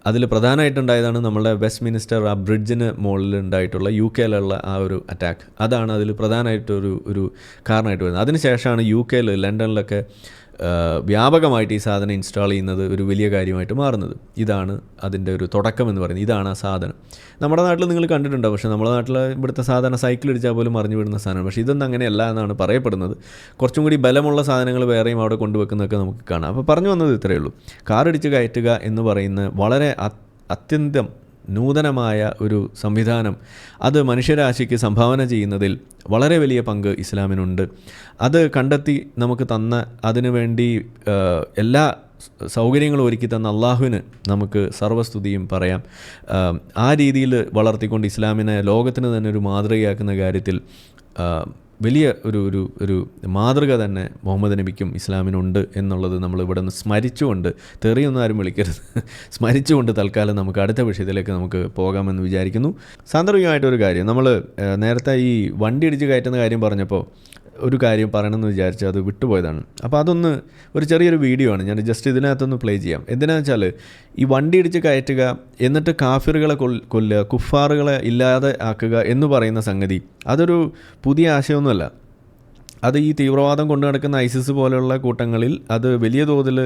അതിൽ പ്രധാനമായിട്ടുണ്ടായതാണ് നമ്മളുടെ വെസ്റ്റ് മിനിസ്റ്റർ ആ ബ്രിഡ്ജിന് മുകളിൽ ഉണ്ടായിട്ടുള്ള UK-യിലുള്ള ആ ഒരു അറ്റാക്ക്. അതാണ് അതിൽ പ്രധാനമായിട്ടൊരു കാരണമായിട്ട് വരുന്നത്. അതിനുശേഷമാണ് UK-യിൽ, ലണ്ടനിലൊക്കെ വ്യാപകമായിട്ട് ഈ സാധനം ഇൻസ്റ്റാൾ ചെയ്യുന്നത് ഒരു വലിയ കാര്യമായിട്ട് മാറുന്നത്. ഇതാണ് അതിൻ്റെ ഒരു തുടക്കം എന്ന് പറയുന്നത്. ഇതാണ് ആ സാധനം. നമ്മുടെ നാട്ടിൽ നിങ്ങൾ കണ്ടിട്ടുണ്ടാവും. പക്ഷേ നമ്മുടെ നാട്ടിൽ ഇവിടുത്തെ സാധാരണ സൈക്കിൾ ഇടിച്ചാൽ പോലും മറിഞ്ഞു വിടുന്ന സാധനമാണ്. പക്ഷേ ഇതൊന്നും അങ്ങനെയല്ല എന്നാണ് പറയപ്പെടുന്നത്. കുറച്ചും കൂടി ബലമുള്ള സാധനങ്ങൾ വേറെയും അവിടെ കൊണ്ടുവെക്കുന്നതൊക്കെ നമുക്ക് കാണാം. അപ്പോൾ പറഞ്ഞു വന്നത് ഇത്രയേ ഉള്ളൂ. കാറിടിച്ച് കയറ്റുക എന്ന് പറയുന്ന വളരെ അത്യന്തം നൂതനമായ ഒരു സംവിധാനം, അത് മനുഷ്യരാശിക്ക് സംഭാവന ചെയ്യുന്നതിൽ വളരെ വലിയ പങ്ക് ഇസ്ലാമിനുണ്ട്. അത് കണ്ടെത്തി നമുക്ക് തന്ന, അതിനുവേണ്ടി എല്ലാ സൗകര്യങ്ങളും ഒരുക്കി തന്ന അള്ളാഹുവിന് നമുക്ക് സർവ്വസ്തുതിയും പറയാം. ആ രീതിയിൽ വളർത്തിക്കൊണ്ട് ഇസ്ലാമിനെ ലോകത്തിന് തന്നെ ഒരു മാതൃകയാക്കുന്ന കാര്യത്തിൽ വലിയ ഒരു മാതൃക തന്നെ മുഹമ്മദ് നബിക്കും ഇസ്ലാമിനുണ്ട് എന്നുള്ളത് നമ്മൾ ഇവിടെ നിന്ന് സ്മരിച്ചുകൊണ്ട്, തെറിയൊന്നും ആരും വിളിക്കരുത്, സ്മരിച്ചുകൊണ്ട് തൽക്കാലം നമുക്ക് അടുത്ത വിഷയത്തിലേക്ക് നമുക്ക് പോകാമെന്ന് വിചാരിക്കുന്നു. സാന്ദർഭികമായിട്ടൊരു കാര്യം, നമ്മൾ നേരത്തെ ഈ വണ്ടി ഇടിച്ച് കയറ്റുന്ന കാര്യം പറഞ്ഞപ്പോൾ ഒരു കാര്യം പറയണമെന്ന് വിചാരിച്ച് അത് വിട്ടുപോയതാണ്. അപ്പോൾ അതൊന്ന് ഒരു ചെറിയൊരു വീഡിയോ ആണ്, ഞാൻ ജസ്റ്റ് ഇതിനകത്തൊന്ന് പ്ലേ ചെയ്യാം. എന്തിനാണെന്ന് വെച്ചാൽ ഈ വണ്ടി ഇടിച്ച് കയറ്റുക, എന്നിട്ട് കാഫിറുകളെ കൊല്ലുക, കുഫാറുകളെ ഇല്ലാതെ ആക്കുക എന്ന് പറയുന്ന സംഗതി അതൊരു പുതിയ ആശയമൊന്നുമല്ല. അത് ഈ തീവ്രവാദം കൊണ്ടു നടക്കുന്ന ഐസിസ് പോലെയുള്ള കൂട്ടങ്ങളിൽ അത് വലിയ തോതിൽ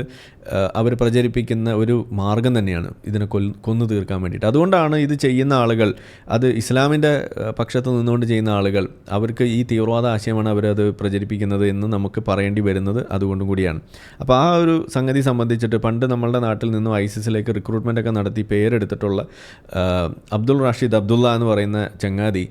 അവർ പ്രചരിപ്പിക്കുന്ന ഒരു മാർഗം തന്നെയാണ് ഇതിനെ കൊന്നു തീർക്കാൻ വേണ്ടിയിട്ട്. അതുകൊണ്ടാണ് ഇത് ചെയ്യുന്ന ആളുകൾ, അത് ഇസ്ലാമിൻ്റെ പക്ഷത്ത് നിന്നുകൊണ്ട് ചെയ്യുന്ന ആളുകൾ, അവർക്ക് ഈ തീവ്രവാദ ആശയമാണ് അവരത് പ്രചരിപ്പിക്കുന്നത് എന്ന് നമുക്ക് പറയേണ്ടി വരുന്നത് അതുകൊണ്ടും കൂടിയാണ്. അപ്പോൾ ആ ഒരു സംഗതി സംബന്ധിച്ചിട്ട് പണ്ട് നമ്മളുടെ നാട്ടിൽ നിന്നും ഐസിസിലേക്ക് റിക്രൂട്ട്മെൻറ്റൊക്കെ നടത്തി പേരെടുത്തിട്ടുള്ള അബ്ദുൾ റാഷിദ് അബ്ദുള്ള എന്ന് പറയുന്ന ചങ്ങാതി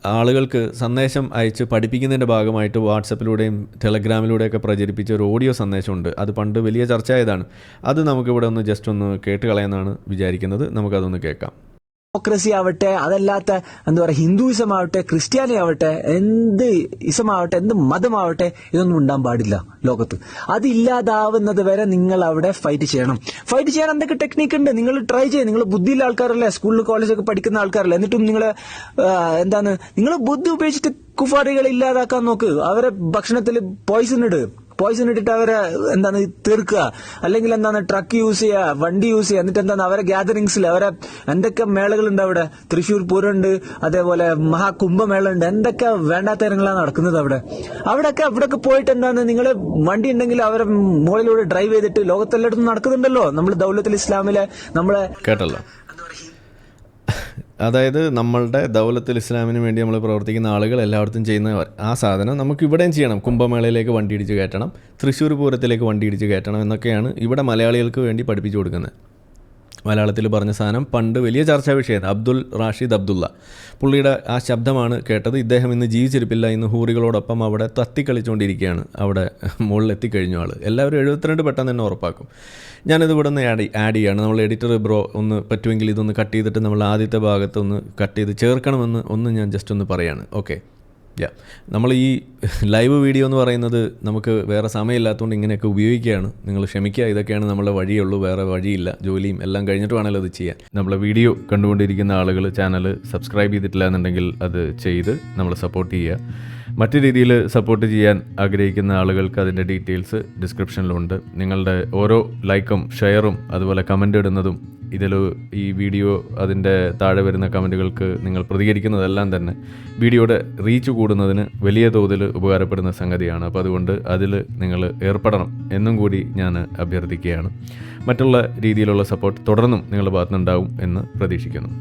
ആളുകൾക്ക് സന്ദേശം അയച്ച് പഠിപ്പിക്കുന്നതിൻ്റെ ഭാഗമായിട്ട് വാട്സപ്പിലൂടെയും ടെലഗ്രാമിലൂടെയൊക്കെ പ്രചരിപ്പിച്ച ഒരു ഓഡിയോ സന്ദേശമുണ്ട്. അത് പണ്ട് വലിയ ചർച്ചയായതാണ്. അത് നമുക്കിവിടെ ഒന്ന് ജസ്റ്റ് ഒന്ന് കേട്ട് കളയാനാണ് വിചാരിക്കുന്നത്. നമുക്കതൊന്ന് കേൾക്കാം. ഡെമോക്രസി ആവട്ടെ, അതല്ലാത്ത എന്താ പറയുക, ഹിന്ദുയിസം ആവട്ടെ, ക്രിസ്ത്യാനി ആവട്ടെ, എന്ത് ഇസമാവട്ടെ, എന്ത് മതമാവട്ടെ, ഇതൊന്നും ഉണ്ടാകാൻ പാടില്ല ലോകത്ത്. അതില്ലാതാവുന്നത് വരെ നിങ്ങൾ അവിടെ ഫൈറ്റ് ചെയ്യണം. ഫൈറ്റ് ചെയ്യാൻ എന്തൊക്കെ ടെക്നിക്ക് ഉണ്ട്, നിങ്ങൾ ട്രൈ ചെയ്യും. നിങ്ങൾ ബുദ്ധിയുള്ള ആൾക്കാരല്ലേ, സ്കൂളിൽ കോളേജൊക്കെ പഠിക്കുന്ന ആൾക്കാരല്ലേ, എന്നിട്ടും നിങ്ങൾ ബുദ്ധി ഉപയോഗിച്ചിട്ട് കുഫാറികളെ ഇല്ലാതാക്കാൻ നോക്ക്. അവരെ ഭക്ഷണത്തിൽ പോയിസൺ ഇട്, പോയിസൺ ഇട്ടിട്ട് അവരെ എന്താണ് തീർക്കുക, അല്ലെങ്കിൽ എന്താണ് ട്രക്ക് യൂസ് ചെയ്യുക, വണ്ടി യൂസ് ചെയ്യുക, എന്നിട്ട് എന്താണ് അവരെ ഗ്യാതറിങ്സിൽ അവരെ എന്തൊക്കെ മേളകളുണ്ട് അവിടെ, തൃശ്ശൂർ പൂരമുണ്ട്, അതേപോലെ മഹാകുംഭമേള ഉണ്ട്, എന്തൊക്കെ വേണ്ടാത്ത ഇനങ്ങളാണ് നടക്കുന്നത് അവിടെയൊക്കെ പോയിട്ട് എന്താണ് നിങ്ങൾ വണ്ടി ഉണ്ടെങ്കിൽ അവരെ മുകളിലൂടെ ഡ്രൈവ് ചെയ്തിട്ട് ലോകത്തെല്ലായിടത്തും നടക്കുന്നുണ്ടല്ലോ. നമ്മൾ ദൗലത്തുൽ ഇസ്ലാമിലെ നമ്മളെ കേട്ടല്ലോ. അതായത് നമ്മളുടെ ദൗലത്തുൽ ഇസ്ലാമിന് വേണ്ടി നമ്മൾ പ്രവർത്തിക്കുന്ന ആളുകൾ എല്ലായിടത്തും ചെയ്യുന്ന ആ സാധനം നമുക്ക് ഇവിടെയും ചെയ്യണം. കുംഭമേളയിലേക്ക് വണ്ടി ഇടിച്ച് കയറ്റണം, തൃശ്ശൂർ പൂരത്തിലേക്ക് വണ്ടി ഇടിച്ച് കയറ്റണം എന്നൊക്കെയാണ് ഇവിടെ മലയാളികൾക്ക് വേണ്ടി പഠിപ്പിച്ചു കൊടുക്കുന്നത്. മലയാളത്തിൽ പറഞ്ഞ സാധനം പണ്ട് വലിയ ചർച്ചാ വിഷയമാണ്. അബ്ദുൽ റാഷിദ് അബ്ദുള്ള പുള്ളിയുടെ ആ ശബ്ദമാണ് കേട്ടത്. ഇദ്ദേഹം ഇന്ന് ജീവിച്ചിരിപ്പില്ല, ഇന്ന് ഹൂറികളോടൊപ്പം അവിടെ തത്തിക്കളിച്ചുകൊണ്ടിരിക്കുകയാണ്. അവിടെ മുകളിൽ എത്തിക്കഴിഞ്ഞ ആൾ. എല്ലാവരും 72 പെട്ടെന്ന് തന്നെ ഉറപ്പാക്കും. ഞാനിത് ഇവിടെ നിന്ന് ആഡ് ചെയ്യാണ്. നമ്മൾ എഡിറ്റർ ബ്രോ ഒന്ന് പറ്റുമെങ്കിൽ ഇതൊന്ന് കട്ട് ചെയ്തിട്ട് നമ്മൾ ആദ്യത്തെ ഭാഗത്തൊന്ന് കട്ട് ചെയ്ത് ചേർക്കണമെന്ന് ഞാൻ ജസ്റ്റ് ഒന്ന് പറയാണ്. ഓക്കെ, നമ്മൾ ഈ ലൈവ് വീഡിയോ എന്ന് പറയുന്നത് നമുക്ക് വേറെ സമയമില്ലാത്തതുകൊണ്ട് ഇങ്ങനെയൊക്കെ ഉപയോഗിക്കുകയാണ്. നിങ്ങൾ ക്ഷമിക്കുക, ഇതൊക്കെയാണ് നമ്മളെ വഴിയുള്ളൂ, വേറെ വഴിയില്ല. ജോലിയും എല്ലാം കഴിഞ്ഞിട്ട് വേണമല്ലോ ഇത് ചെയ്യാൻ. നമ്മളെ വീഡിയോ കണ്ടുകൊണ്ടിരിക്കുന്ന ആളുകൾ ചാനൽ സബ്സ്ക്രൈബ് ചെയ്തിട്ടില്ല എന്നുണ്ടെങ്കിൽ അത് ചെയ്ത് നമ്മൾ സപ്പോർട്ട് ചെയ്യുക. മറ്റു രീതിയിൽ സപ്പോർട്ട് ചെയ്യാൻ ആഗ്രഹിക്കുന്ന ആളുകൾക്ക് അതിൻ്റെ ഡീറ്റെയിൽസ് ഡിസ്ക്രിപ്ഷനിലുണ്ട്. നിങ്ങളുടെ ഓരോ ലൈക്കും ഷെയറും അതുപോലെ കമൻ്റ് ഇടുന്നതും ഈ വീഡിയോ അതിൻ്റെ താഴെ വരുന്ന കമൻറ്റുകൾക്ക് നിങ്ങൾ പ്രതികരിക്കുന്നതെല്ലാം തന്നെ വീഡിയോയുടെ റീച്ച് കൂടുന്നതിന് വലിയ തോതിൽ ഉപകാരപ്പെടുന്ന സംഗതിയാണ്. അപ്പോൾ അതുകൊണ്ട് അതിൽ നിങ്ങൾ ഏർപ്പെടണം എന്നും കൂടി ഞാൻ അഭ്യർത്ഥിക്കുകയാണ്. മറ്റുള്ള രീതിയിലുള്ള സപ്പോർട്ട് തുടർന്നും നിങ്ങളുടെ ഭാഗത്തുനിന്നുണ്ടാവും എന്ന് പ്രതീക്ഷിക്കുന്നു.